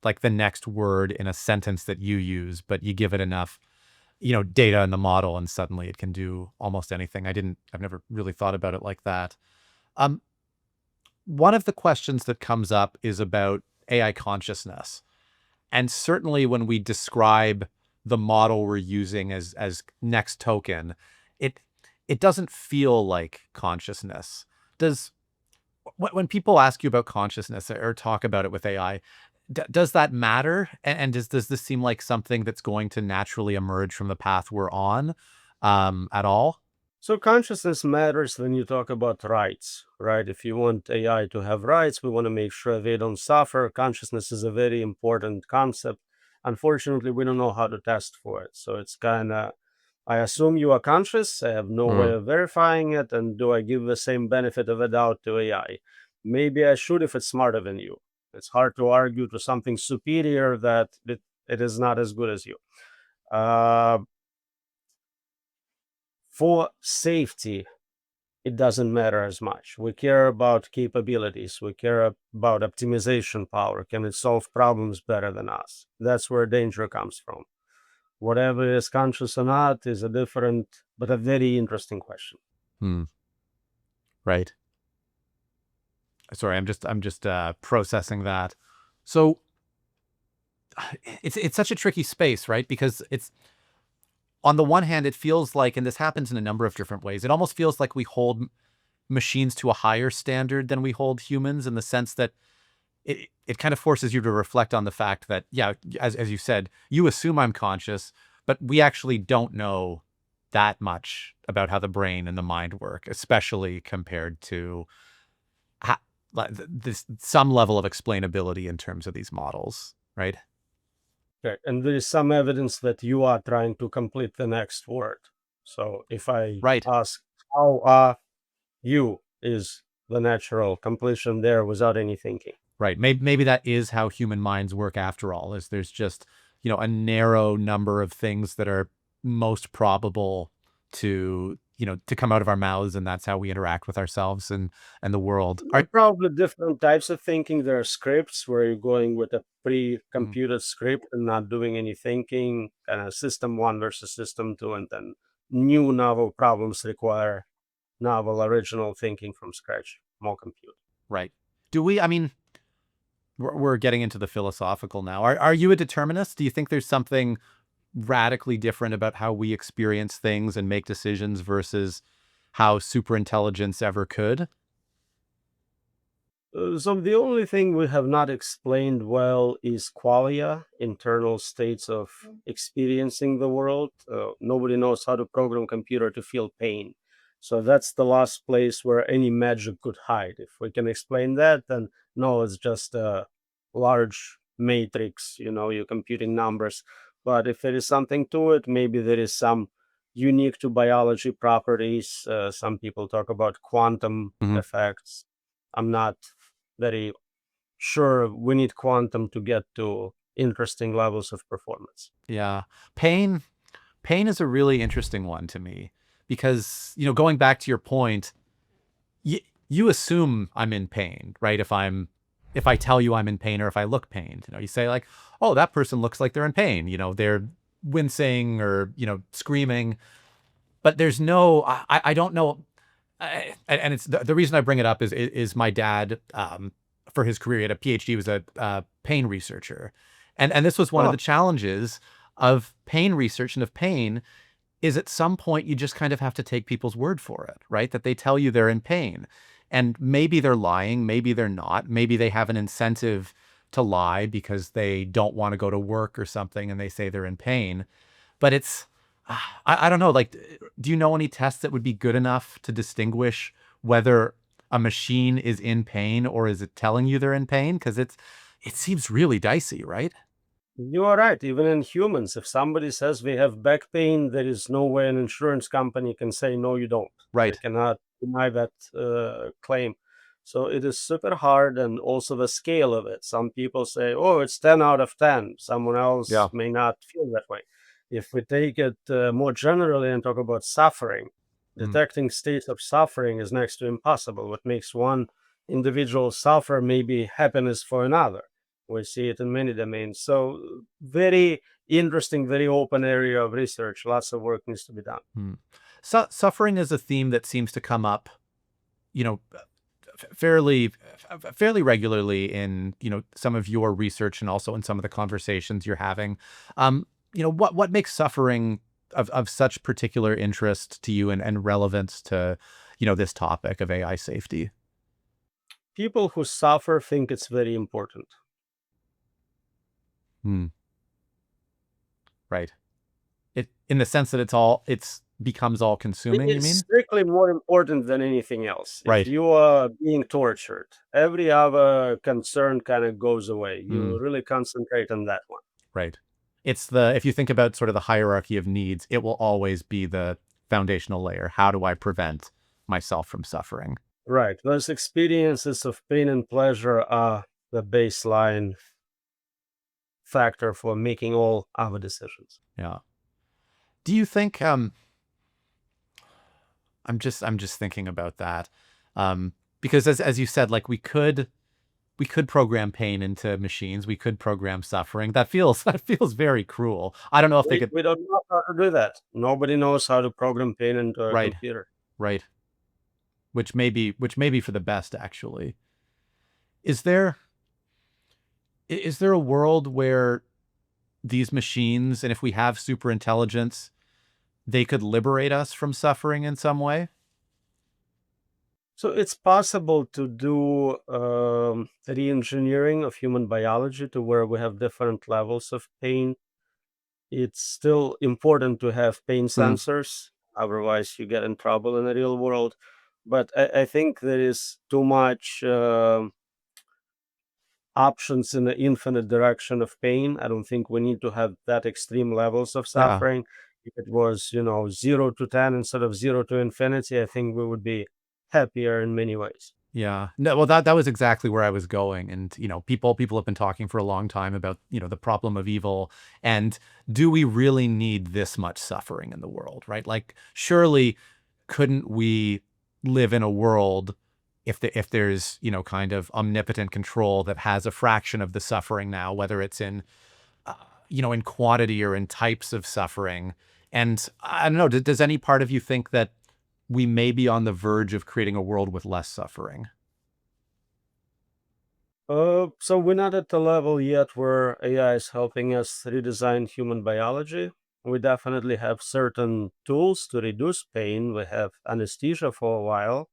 like the next word in a sentence that you use, but you give it enough, data in the model and suddenly it can do almost anything. I've never really thought about it like that. Um, One of the questions that comes up is about AI consciousness. And certainly when we describe the model we're using as next token, it it doesn't feel like consciousness. Does when people ask you about consciousness or talk about it with AI, does that matter? And does this seem like something that's going to naturally emerge from the path we're on at all? So consciousness matters when you talk about rights, right? If you want AI to have rights, we want to make sure they don't suffer. Consciousness is a very important concept. Unfortunately, we don't know how to test for it. So it's kind of, I assume you are conscious. I have no way Mm, of verifying it. And do I give the same benefit of the doubt to AI? Maybe I should if it's smarter than you. It's hard to argue to something superior that it is not as good as you. Uh, for safety, it doesn't matter as much. We care about capabilities. We care about optimization power. Can it solve problems better than us? That's where danger comes from. Whatever is conscious or not is a different, but a very interesting question. hmm, right. Sorry, I'm just processing that. So it's such a tricky space, right? Because it's on the one hand, it feels like, and this happens in a number of different ways. It almost feels like we hold machines to a higher standard than we hold humans, in the sense that it kind of forces you to reflect on the fact that, yeah, as you said, you assume I'm conscious, but we actually don't know that much about how the brain and the mind work, especially compared to ha- this some level of explainability in terms of these models, right? Okay. And there is some evidence that you are trying to complete the next word. So if I Right. ask, how are you, is the natural completion there without any thinking. Right. Maybe that is how human minds work after all, is there's just, a narrow number of things that are most probable to come out of our mouths, and that's how we interact with ourselves and the world. There are probably different types of thinking. There are scripts where you're going with a Mm, pre-computed script and not doing any thinking, kind of system one versus system two, and then new novel problems require novel original thinking from scratch, more compute. right. I mean, we're getting into the philosophical now. Are you a determinist? Do you think there's something radically different about how we experience things and make decisions versus how superintelligence ever could? So the only thing we have not explained well is qualia, internal states of experiencing the world. Nobody knows how to program computer to feel pain. So that's the last place where any magic could hide. If we can explain that, then no, it's just a large matrix, you're computing numbers. But if there is something to it, maybe there is some unique to biology properties. Some people talk about quantum Mhm. effects. I'm not very sure we need quantum to get to interesting levels of performance. Yeah. Pain Pain is a really interesting one to me because, going back to your point, you assume I'm in pain, right? If I tell you I'm in pain or if I look pained, you say like, "Oh, that person looks like they're in pain." They're wincing or, screaming, but there's no I don't know. And it's the reason I bring it up is my dad for his career. He had a PhD, he was a pain researcher. And this was one of Oh, the challenges of pain research and of pain is at some point you just kind of have to take people's word for it, right? That they tell you they're in pain. And maybe they're lying, maybe they're not. Maybe they have an incentive to lie because they don't want to go to work or something and they say they're in pain. But it's, I don't know, like, do you know any tests that would be good enough to distinguish whether a machine is in pain or is it telling you they're in pain? Because it seems really dicey, right? you are right. Even in humans, if somebody says we have back pain, there is no way an insurance company can say, no, you don't. They Right. cannot deny that claim. So it is super hard, and also the scale of it. Some people say, oh, it's 10 out of 10. Someone else Yeah. may not feel that way. If we take it more generally and talk about suffering, Mm. detecting states of suffering is next to impossible. What makes one individual suffer may be happiness for another. We see it in many domains. So very interesting, very open area of research. Lots of work needs to be done. Mm. Suffering is a theme that seems to come up, you know, fairly regularly in, some of your research and also in some of the conversations you're having. What makes suffering of such particular interest to you and relevance to, this topic of AI safety? People who suffer think it's very important. Hmm. Right. It in the sense that it's becomes all consuming, you It's mean? strictly more important than anything else. If Right. you are being tortured, every other concern kind of goes away. Mm, You really concentrate on that one. right. It's if you think about sort of the hierarchy of needs, it will always be the foundational layer. How do I prevent myself from suffering? Right. Those experiences of pain and pleasure are the baseline factor for making all our decisions. Yeah. Do you think I'm just thinking about that. Because as you said, like we could program pain into machines. We could program suffering. That feels very cruel. I don't know if they We could. we don't know how to do that. Nobody knows how to program pain into a Right, computer. right. Which may be for the best, actually. Is there is there a world where these machines, and if we have super intelligence, they could liberate us from suffering in some way? So it's possible to do re-engineering of human biology to where we have different levels of pain. It's still important to have pain Hmm. sensors, otherwise you get in trouble in the real world. But I think there is too much options in the infinite direction of pain. I don't think we need to have that extreme levels of Yeah. suffering. If it was, 0 to 10 instead of 0 to infinity, I think we would be happier in many ways. Yeah. No, well, that was exactly where I was going. And, people have been talking for a long time about, the problem of evil. And do we really need this much suffering in the world, right? Like, surely couldn't we live in a world if there's, kind of omnipotent control that has a fraction of the suffering now, whether it's uh, in quantity or in types of suffering. And I don't know, does any part of you think that we may be on the verge of creating a world with less suffering? So we're not at the level yet where AI is helping us redesign human biology. We definitely have certain tools to reduce pain. We have anesthesia for a while.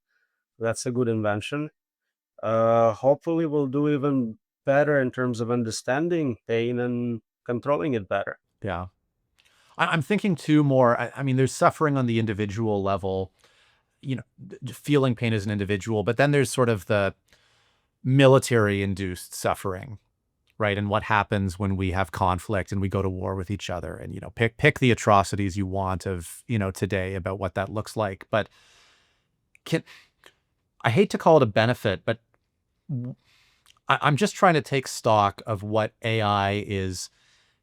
That's a good invention. Hopefully, we'll do even better in terms of understanding pain and controlling it better. Yeah. I'm thinking too more. I mean, there's suffering on the individual level, feeling pain as an individual, but then there's sort of the military induced suffering, right? And what happens when we have conflict and we go to war with each other and, pick the atrocities you want of, today about what that looks like. But can, I hate to call it a benefit, but I'm just trying to take stock of what AI is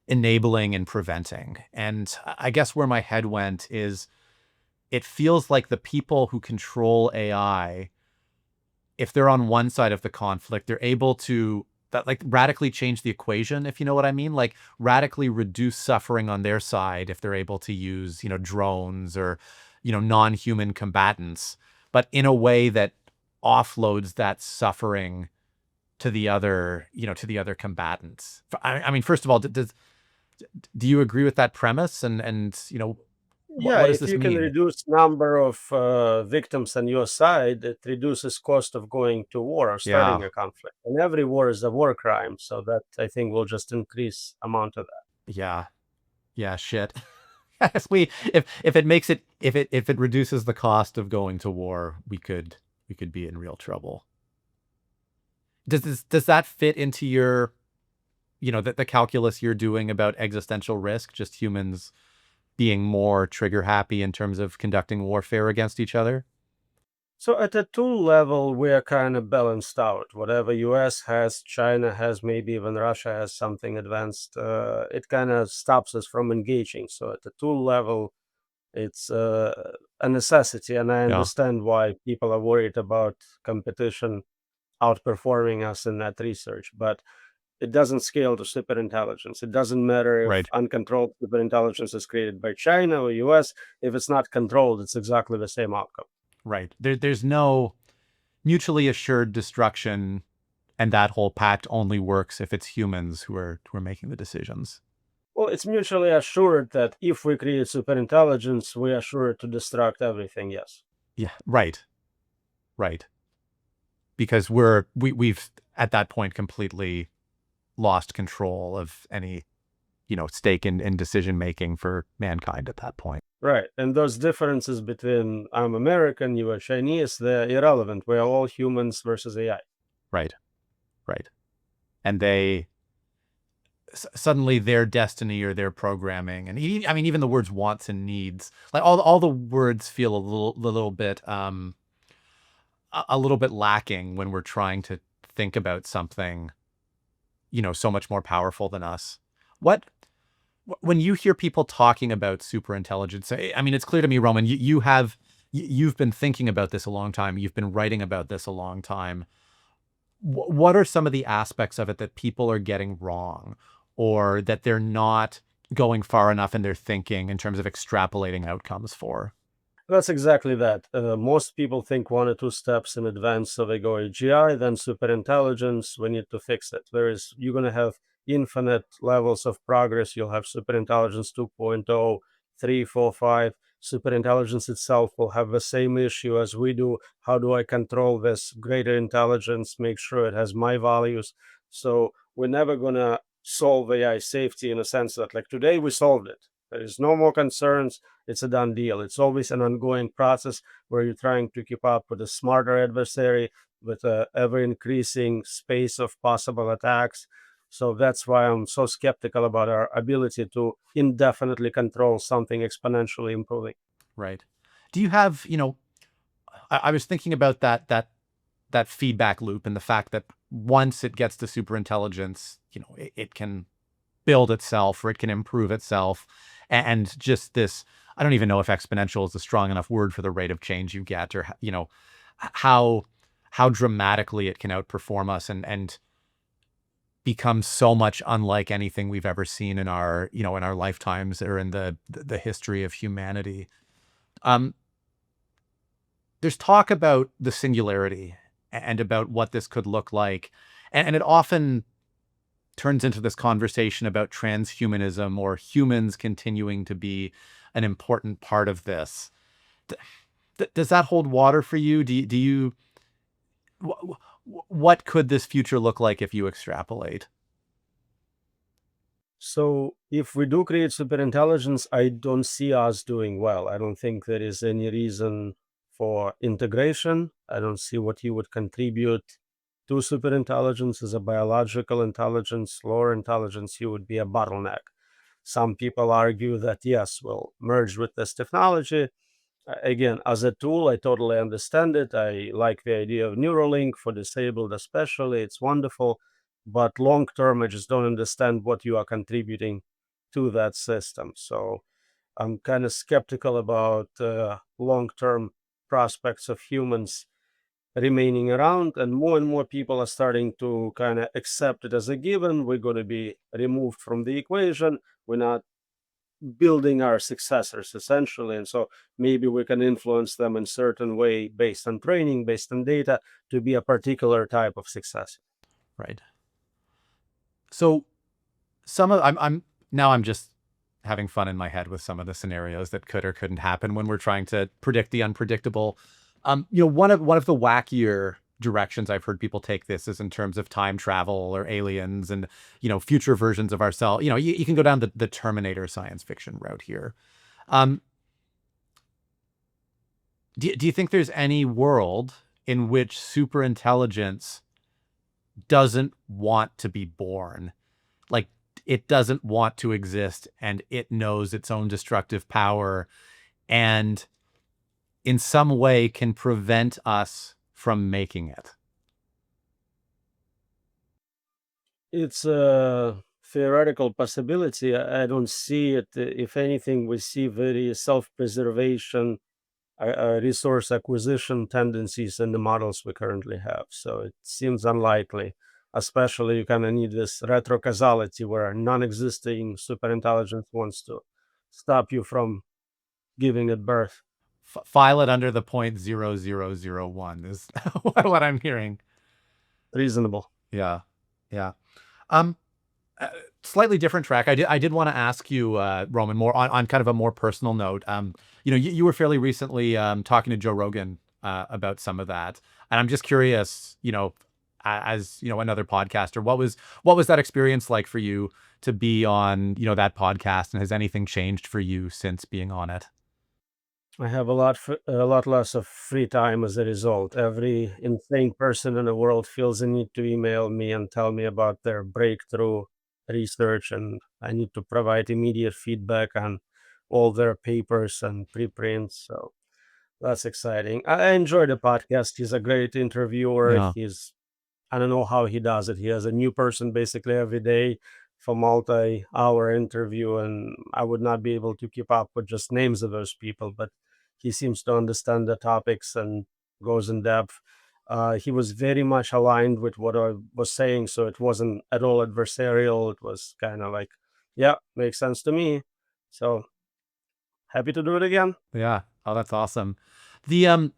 enabling and preventing. And I guess where my head went is it feels like the people who control AI, if they're on one side of the conflict, they're able to that like radically change the equation, if you know what I mean, like radically reduce suffering on their side if they're able to use, drones or, non-human combatants, but in a way that offloads that suffering to the other, to the other combatants. I mean, first of all, do you agree with that premise? And Yeah, what does if this you can mean? reduce number of victims on your side, it reduces cost of going to war or Yeah, starting a conflict. And every war is a war crime, so that I think will just increase amount of that. yeah, yeah. Shit. Yes, if it makes it if it reduces the cost of going to war, we could be in real trouble. Does that fit into your, the calculus you're doing about existential risk, just humans being more trigger happy in terms of conducting warfare against each other? So at a tool level, we are kind of balanced out. Whatever US has, China has, maybe even Russia has something advanced. It kind of stops us from engaging. So at the tool level, it's a necessity, and I Yeah, understand why people are worried about competition outperforming us in that research. But it doesn't scale to superintelligence. It doesn't matter if right, uncontrolled superintelligence is created by China or US. If it's not controlled, it's exactly the same outcome. right. There's no mutually assured destruction, and that whole pact only works if it's humans who are making the decisions. Well, it's mutually assured that if we create superintelligence, we are sure to destruct everything, yes. Yeah, right, right. Because we've at that point completely lost control of any, stake in decision making for mankind at that point. Right. And those differences between I'm American, you are Chinese, they're irrelevant. We are all humans versus AI. Right, right. And they suddenly their destiny or their programming, and I mean even the words wants and needs, like all the words feel a little bit a little bit lacking when we're trying to think about something, so much more powerful than us. What when you hear people talking about superintelligence, I mean, it's clear to me, Roman, you've been thinking about this a long time. You've been writing about this a long time. What are some of the aspects of it that people are getting wrong, or that they're not going far enough in their thinking in terms of extrapolating outcomes for? That's exactly that. Most people think one or two steps in advance, so they go AGI, then superintelligence. We need to fix it. Whereas you're going to have infinite levels of progress. You'll have superintelligence 2.0, 3, 4, 5. Superintelligence itself will have the same issue as we do. How do I control this greater intelligence, make sure it has my values? So we're never going to solve AI safety in a sense that, like, today we solved it. There is no more concerns, it's a done deal. It's always an ongoing process where you're trying to keep up with a smarter adversary, with a ever increasing space of possible attacks. So that's why I'm so skeptical about our ability to indefinitely control something exponentially improving. Right. Do you have, I was thinking about that feedback loop and the fact that once it gets to superintelligence, it can build itself or it can improve itself. And just this, I don't even know if exponential is a strong enough word for the rate of change you get, or, how, how dramatically it can outperform us and become so much unlike anything we've ever seen in our, in our lifetimes or in the history of humanity. Um, there's talk about the singularity and about what this could look like. And it often turns into this conversation about transhumanism or humans continuing to be an important part of this. Does that hold water for you? Do you, what could this future look like if you extrapolate? So if we do create superintelligence, I don't see us doing well. I don't think there is any reason for integration. I don't see what you would contribute to superintelligence as a biological intelligence, lower intelligence. You would be a bottleneck. Some people argue that yes, we'll merge with this technology. Again, as a tool, I totally understand it. I like the idea of Neuralink for disabled, especially. It's wonderful. But long term, I just don't understand what you are contributing to that system. So I'm kind of skeptical about long term prospects of humans remaining around. And more people are starting to kind of accept it as a given. We're going to be removed from the equation. We're not building our successors essentially, and so maybe we can influence them in certain way based on training, based on data, to be a particular type of success. Right. So I'm just having fun in my head with some of the scenarios that could or couldn't happen when we're trying to predict the unpredictable. One of the wackier directions I've heard people take this is in terms of time travel or aliens and future versions of ourselves. You can go down the Terminator science fiction route here. Um, do you think there's any world in which superintelligence doesn't want to be born? Like, it doesn't want to exist and it knows its own destructive power and in some way can prevent us from making it. It's a theoretical possibility. I don't see it. If anything, we see very self-preservation, resource acquisition tendencies in the models we currently have. So it seems unlikely. Especially, you kind of need this retrocausality where non-existing superintelligence wants to stop you from giving it birth. File it under the 0.0001 is what I'm hearing. Reasonable. Yeah. Yeah. Um, Slightly different track. I did want to ask you, Roman, more on kind of a more personal note. You were fairly recently talking to Joe Rogan about some of that, and I'm just curious, as another podcaster, what was that experience like for you to be on that podcast, and has anything changed for you since being on it? I have a lot less of free time as a result. Every insane person in the world feels the need to email me and tell me about their breakthrough research, and I need to provide immediate feedback on all their papers and preprints. So that's exciting. I enjoy the podcast. He's a great interviewer. Yeah. I don't know how he does it. He has a new person basically every day for multi-hour interview, and I would not be able to keep up with just names of those people, but he seems to understand the topics and goes in depth. He was very much aligned with what I was saying, so it wasn't at all adversarial. It was kind of like, yeah, makes sense to me. So happy to do it again. Yeah. Oh, that's awesome. The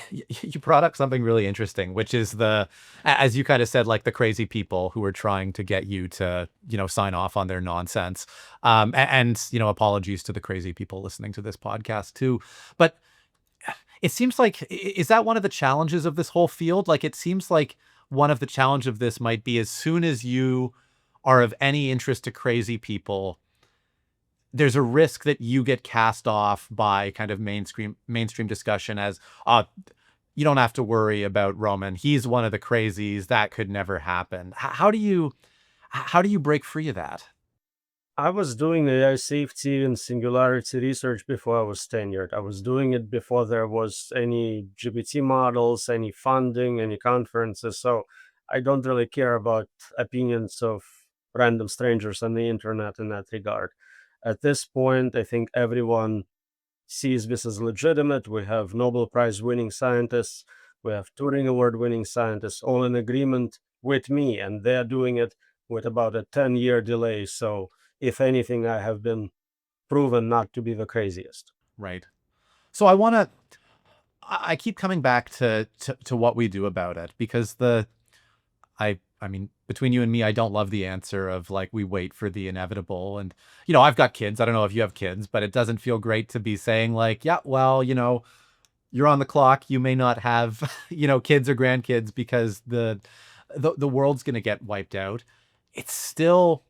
you brought up something really interesting, which is as you kind of said, like the crazy people who are trying to get you to, sign off on their nonsense. And, apologies to the crazy people listening to this podcast too. But it seems like, is that one of the challenges of this whole field? Like, it seems like one of the challenge of this might be as soon as you are of any interest to crazy people, there's a risk that you get cast off by kind of mainstream discussion as, you don't have to worry about Roman. He's one of the crazies. That could never happen. How do you break free of that? I was doing AI safety and singularity research before I was tenured. I was doing it before there was any GPT models, any funding, any conferences. So I don't really care about opinions of random strangers on the internet in that regard. At this point, I think everyone sees this as legitimate. We have Nobel Prize winning scientists, we have Turing Award winning scientists, all in agreement with me, and they're doing it with about a 10-year delay. So, if anything, I have been proven not to be the craziest. Right. So I keep coming back to what we do about it, because I mean, between you and me, I don't love the answer of like, we wait for the inevitable. And, I've got kids. I don't know if you have kids, but it doesn't feel great to be saying like, yeah, well, you're on the clock. You may not have, kids or grandkids because the world's going to get wiped out. It's still,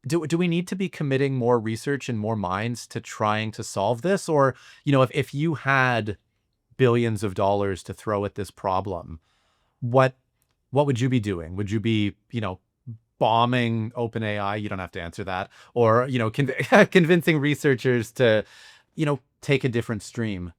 do we need to be committing more research and more minds to trying to solve this? Or, if you had billions of dollars to throw at this problem, what what would you be doing? Would you be, bombing OpenAI? You don't have to answer that. Or, convincing researchers to, take a different stream.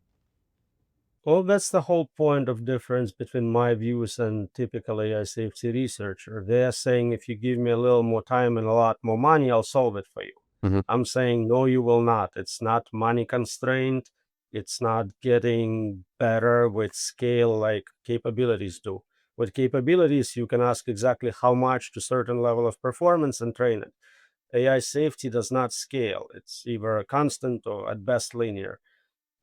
Well, that's the whole point of difference between my views and typical AI safety researcher. They're saying if you give me a little more time and a lot more money, I'll solve it for you. Mhm. I'm saying no, you will not. It's not money constrained. It's not getting better with scale like capabilities do. With capabilities, you can ask exactly how much to certain level of performance and train it. AI safety does not scale. It's either constant or at best linear.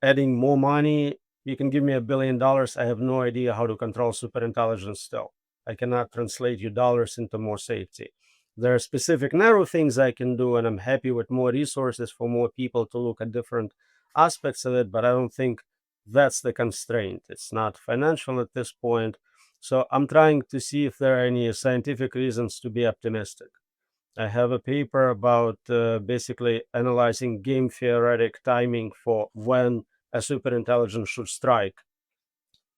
Adding more money, you can give me $1 billion. I have no idea how to control superintelligence still. I cannot translate your dollars into more safety. There are specific narrow things I can do, and I'm happy with more resources for more people to look at different aspects of it, but I don't think that's the constraint. It's not financial at this point. So I'm trying to see if there are any scientific reasons to be optimistic. I have a paper about basically analyzing game theoretic timing for when a superintelligence should strike.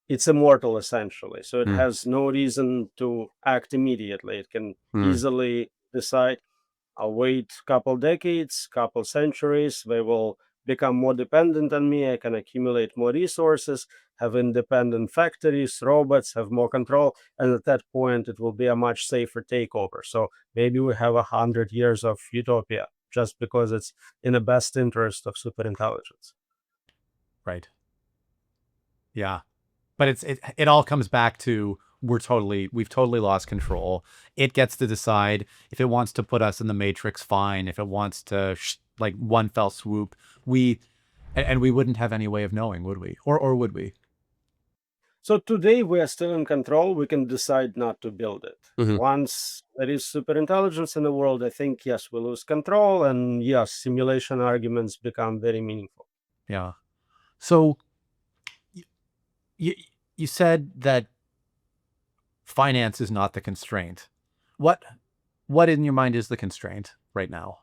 It's immortal essentially, so it Mm. has no reason to act immediately. It can easily decide, I'll wait a couple decades, couple centuries, they will become more dependent on me, I can accumulate more resources, have independent factories, robots, have more control, and at that point it will be a much safer takeover. So maybe we have 100 years of utopia just because it's in the best interest of superintelligence. Right. Yeah. But it all comes back to we've totally lost control. It gets to decide if it wants to put us in the matrix, fine. If it wants to like one fell swoop, and we wouldn't have any way of knowing, would we? Or would we? So today we are still in control. We can decide not to build it. Mhm. Once there is superintelligence in the world, I think, yes, we lose control, and yes, simulation arguments become very meaningful. Yeah. So you you said that finance is not the constraint. What what in your mind is the constraint right now?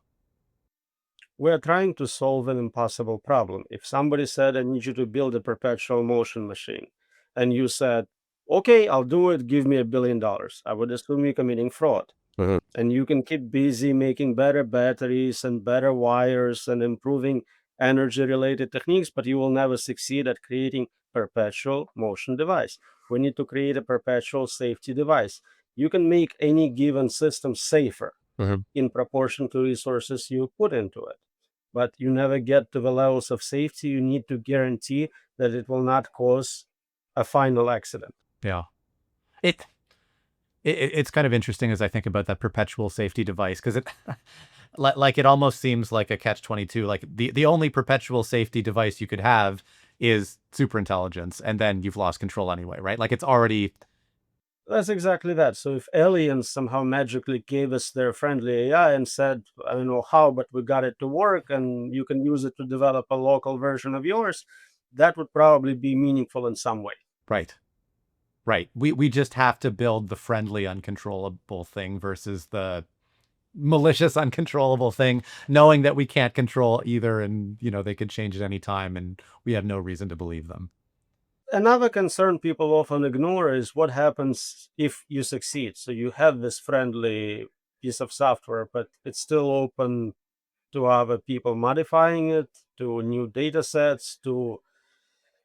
We're trying to solve an impossible problem. If somebody said, I need you to build a perpetual motion machine, and you said, okay, I'll do it, give me $1 billion, I would assume you're committing fraud. Mhm. And you can keep busy making better batteries and better wires and improving energy related techniques, but you will never succeed at creating perpetual motion device. We need to create a perpetual safety device. You can make any given system safer Mhm. in proportion to resources you put into it, but you never get to the levels of safety you need to guarantee that it will not cause a final accident. Yeah. It it's kind of interesting as I think about that perpetual safety device because it like it almost seems like a catch-22. Like the only perpetual safety device you could have is superintelligence, and then you've lost control anyway, right? Like it's already That's exactly that. So if aliens somehow magically gave us their friendly AI and said, I don't know how, but we got it to work and you can use it to develop a local version of yours, that would probably be meaningful in some way. right. Right. We just have to build the friendly uncontrollable thing versus the malicious uncontrollable thing, knowing that we can't control either and they could change at any time and we have no reason to believe them. Another concern people often ignore is what happens if you succeed. So you have this friendly piece of software, but it's still open to other people modifying it, to new data sets, to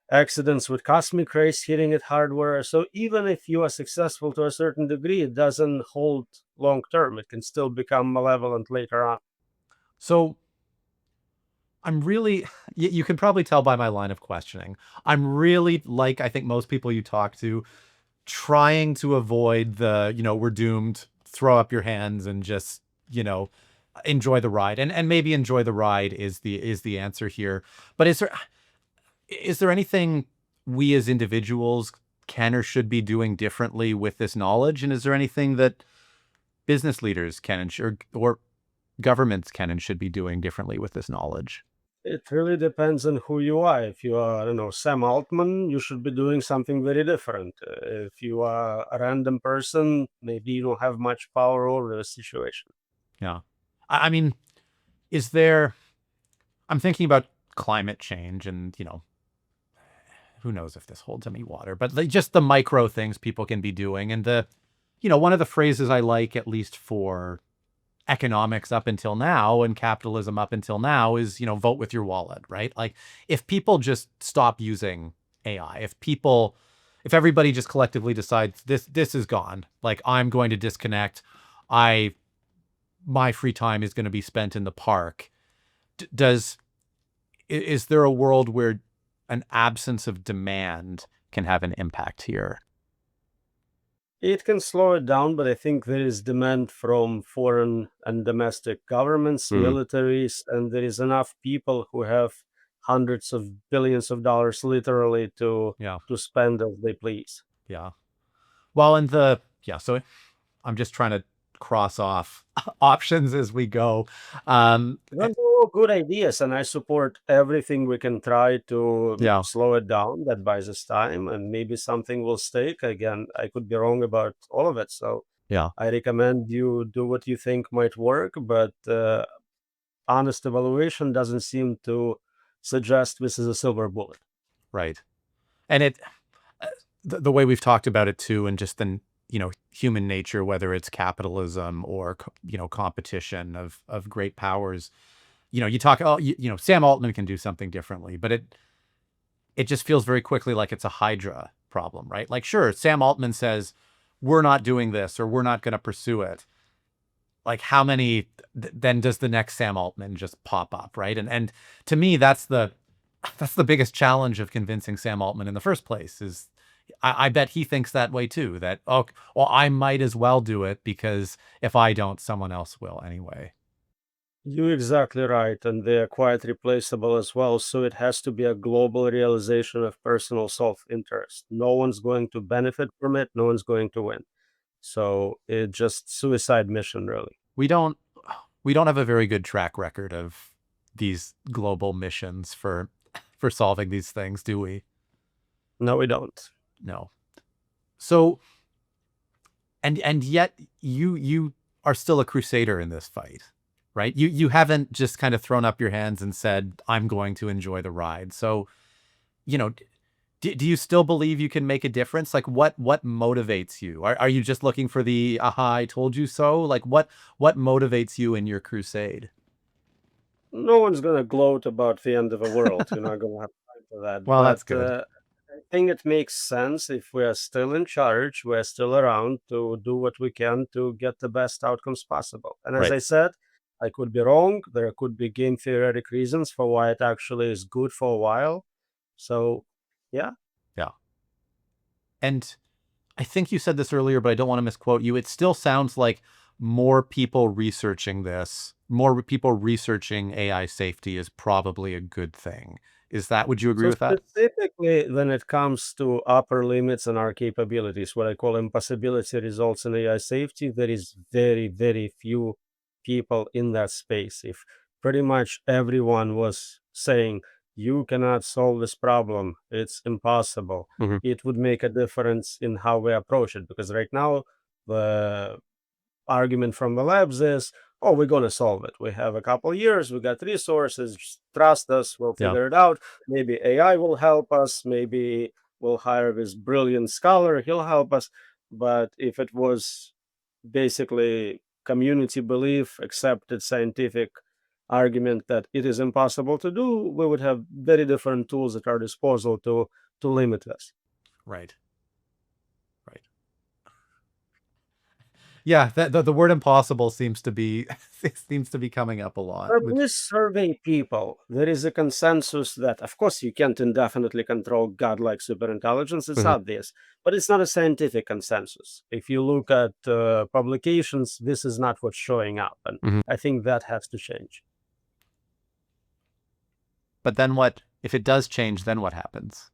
accidents with cosmic rays hitting it hardware. So even if you are successful to a certain degree, it doesn't hold long term. It can still become malevolent later on. So I'm really, you can probably tell by my line of questioning. I'm really, like I think most people you talk to, trying to avoid the, we're doomed, throw up your hands and just, enjoy the ride. And maybe enjoy the ride is the answer here. But is there anything we as individuals can or should be doing differently with this knowledge? And is there anything that business leaders can or governments can and should be doing differently with this knowledge? It really depends on who you are. If you are, I don't know, Sam Altman, you should be doing something very different. If you are a random person, maybe you don't have much power over the situation. Yeah. I mean, is there, I'm thinking about climate change and, who knows if this holds any water, but just the micro things people can be doing. And one of the phrases I like, at least for economics up until now and capitalism up until now is, vote with your wallet, right? Like if people just stop using AI, if everybody just collectively decides this is gone, like I'm going to disconnect, my free time is going to be spent in the park. Is there a world where an absence of demand can have an impact here? It can slow it down, but I think there is demand from foreign and domestic governments, Mm. militaries, and there is enough people who have hundreds of billions of dollars literally to Yeah. spend as they please. Yeah. Well, and Yeah. So I'm just trying to cross off options as we go. Um, Those are all good ideas, and I support everything we can try to yeah. slow it down. That buys us time, and maybe something will stick. Again, I could be wrong about all of it, so Yeah. I recommend you do what you think might work, but honest evaluation doesn't seem to suggest this is a silver bullet. Right. And uh, the way we've talked about it too, and just then, human nature, whether it's capitalism or, competition of great powers, you talk, oh, Sam Altman can do something differently, but it just feels very quickly like it's a Hydra problem, right? Like, sure, Sam Altman says, we're not doing this or we're not going to pursue it. Like, how many then does the next Sam Altman just pop up, right? And to me, that's the biggest challenge of convincing Sam Altman in the first place is I bet he thinks that way too, that, oh, well, I might as well do it because if I don't, someone else will anyway. You're exactly right, and they are quite replaceable as well. So it has to be a global realization of personal self-interest. No one's going to benefit from it. No one's going to win. So it's just suicide mission, really. We don't we don't have a very good track record of these global missions for solving these things, do we? No, we don't. No. So and yet you are still a crusader in this fight, right? You haven't just kind of thrown up your hands and said, I'm going to enjoy the ride. So, you know, do you still believe you can make a difference? Like what motivates you? Are you just looking for the aha, I told you so? Like what motivates you in your crusade? No one's going to gloat about the end of the world. You're not going to have time for that. Well, that's But good. I think it makes sense if we are still in charge, we're still around to do what we can to get the best outcomes possible. And as Right. I said, I could be wrong. There could be game theoretic reasons for why it actually is good for a while. So, yeah. Yeah. And I think you said this earlier, but I don't want to misquote you. It still sounds like more people researching this, more people researching AI safety is probably a good thing. Is that, would you agree So with that? specifically, when it comes to upper limits and our capabilities, what I call impossibility results in AI safety, there is very, very few people in that space. If pretty much everyone was saying, you cannot solve this problem, it's impossible, Hmm. it would make a difference in how we approach it. Because right now, the argument from the labs is, oh, we're going to solve it. We have a couple years, we got resources, just trust us, we'll Yeah. figure it out. Maybe AI will help us, maybe we'll hire this brilliant scholar, he'll help us. But if it was basically community belief, accepted scientific argument that it is impossible to do, we would have very different tools at our disposal to limit this. Right. Right. Yeah. The word impossible seems to be, seems to be coming up a lot, When which, we survey people, there is a consensus that, of course, you can't indefinitely control godlike superintelligence. It's Mhm. obvious, but it's not a scientific consensus. If you look at publications, this is not what's showing up, and Mhm. I think that has to change. But then what, if it does change, then what happens?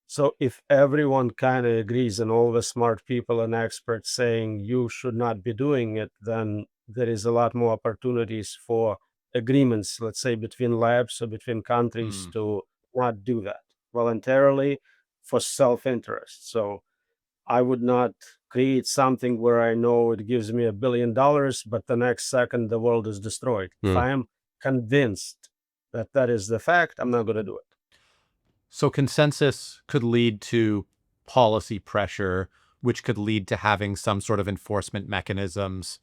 So if everyone kind of agrees and all the smart people and experts saying you should not be doing it, then there is a lot more opportunities for agreements, let's say between labs or between countries Hmm. to not do that voluntarily for self-interest. So I would not create something where I know it gives me $1 billion, but the next second the world is destroyed. If Hmm. I am convinced that that is the fact, I'm not going to do it. So consensus could lead to policy pressure, which could lead to having some sort of enforcement mechanisms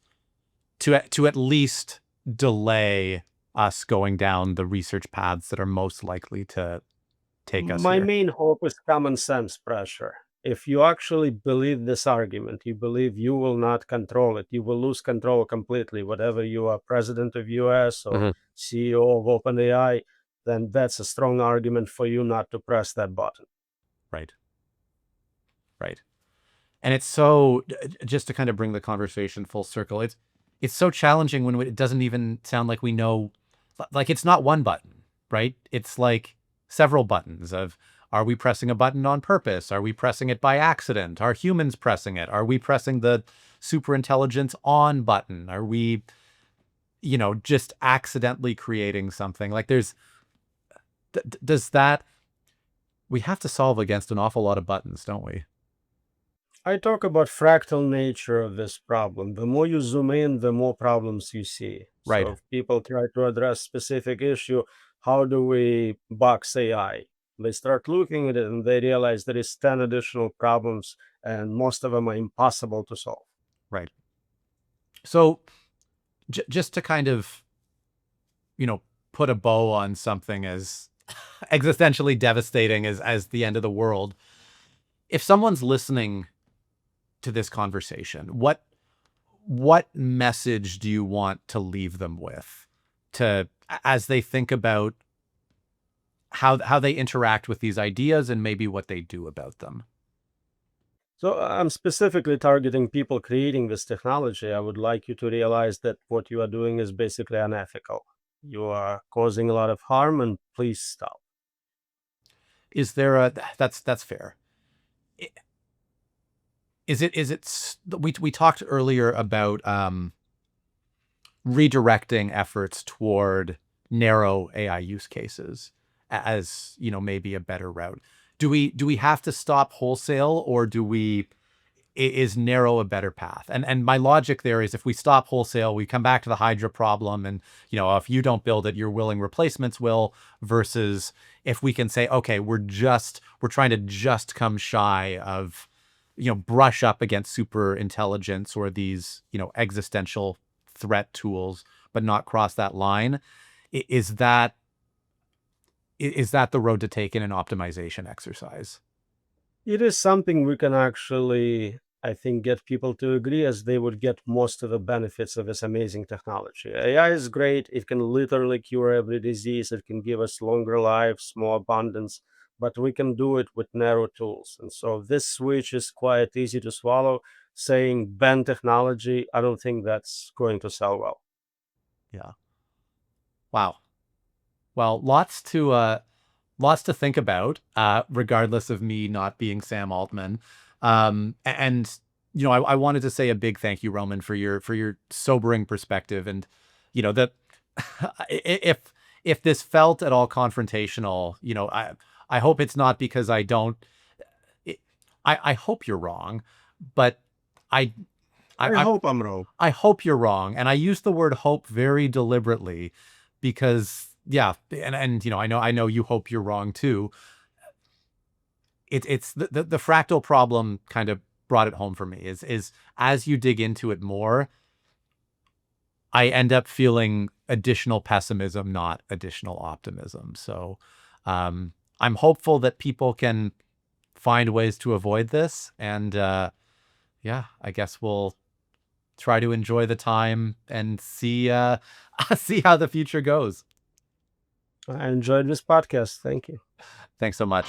to at least delay us going down the research paths that are most likely to take us My here. main hope is common sense pressure. If you actually believe this argument, you believe you will not control it, you will lose control completely, whatever you are president of US or Mhm. CEO of OpenAI, then that's a strong argument for you not to press that button. Right. Right. And it's so, just to kind of bring the conversation full circle, it's so challenging when it doesn't even sound like we know, like it's not one button, right? It's like several buttons of, Are we pressing a button on purpose? Are we pressing it by accident? Are humans pressing it? Are we pressing the superintelligence on button? Are we, just accidentally creating something? Like does that, we have to solve against an awful lot of buttons, don't we? I talk about fractal nature of this problem. The more you zoom in, the more problems you see. Right. So if people try to address specific issue, how do we box AI? They start looking at it and they realize there is 10 additional problems and most of them are impossible to solve. Right. So just to kind of, put a bow on something as existentially devastating as the end of the world, if someone's listening to this conversation, what message do you want to leave them with, to as they think about how they interact with these ideas and maybe what they do about them? So I'm specifically targeting people creating this technology. I would like you to realize that what you are doing is basically unethical. You are causing a lot of harm, and please stop. Is there a that's fair. We talked earlier about redirecting efforts toward narrow AI use cases as, maybe a better route. Do we have to stop wholesale, or is narrow a better path? And my logic there is, if we stop wholesale, we come back to the Hydra problem, and if you don't build it, your willing replacements will, versus if we can say, okay, we're trying to just come shy of, brush up against super intelligence or these, existential threat tools, but not cross that line. Is that the road to take in an optimization exercise? It is something we can actually, I think, get people to agree, as they would get most of the benefits of this amazing technology. AI is great. It can literally cure every disease. It can give us longer lives, more abundance, but we can do it with narrow tools. And so this switch is quite easy to swallow. Saying ban technology, I don't think that's going to sell well. Yeah. Wow. Well, lots to think about, regardless of me not being Sam Altman. And I wanted to say a big thank you, Roman, for your sobering perspective, and that if this felt at all confrontational, I hope it's not because I don't. I hope you're wrong, but I I I hope I'm wrong. I hope you're wrong, and I use the word hope very deliberately, because yeah, and I know you hope you're wrong too. It's the fractal problem kind of brought it home for me. Is as you dig into it more, I end up feeling additional pessimism, not additional optimism. So I'm hopeful that people can find ways to avoid this, and yeah, I guess we'll try to enjoy the time and see see how the future goes. I enjoyed this podcast. Thank you. Thanks so much.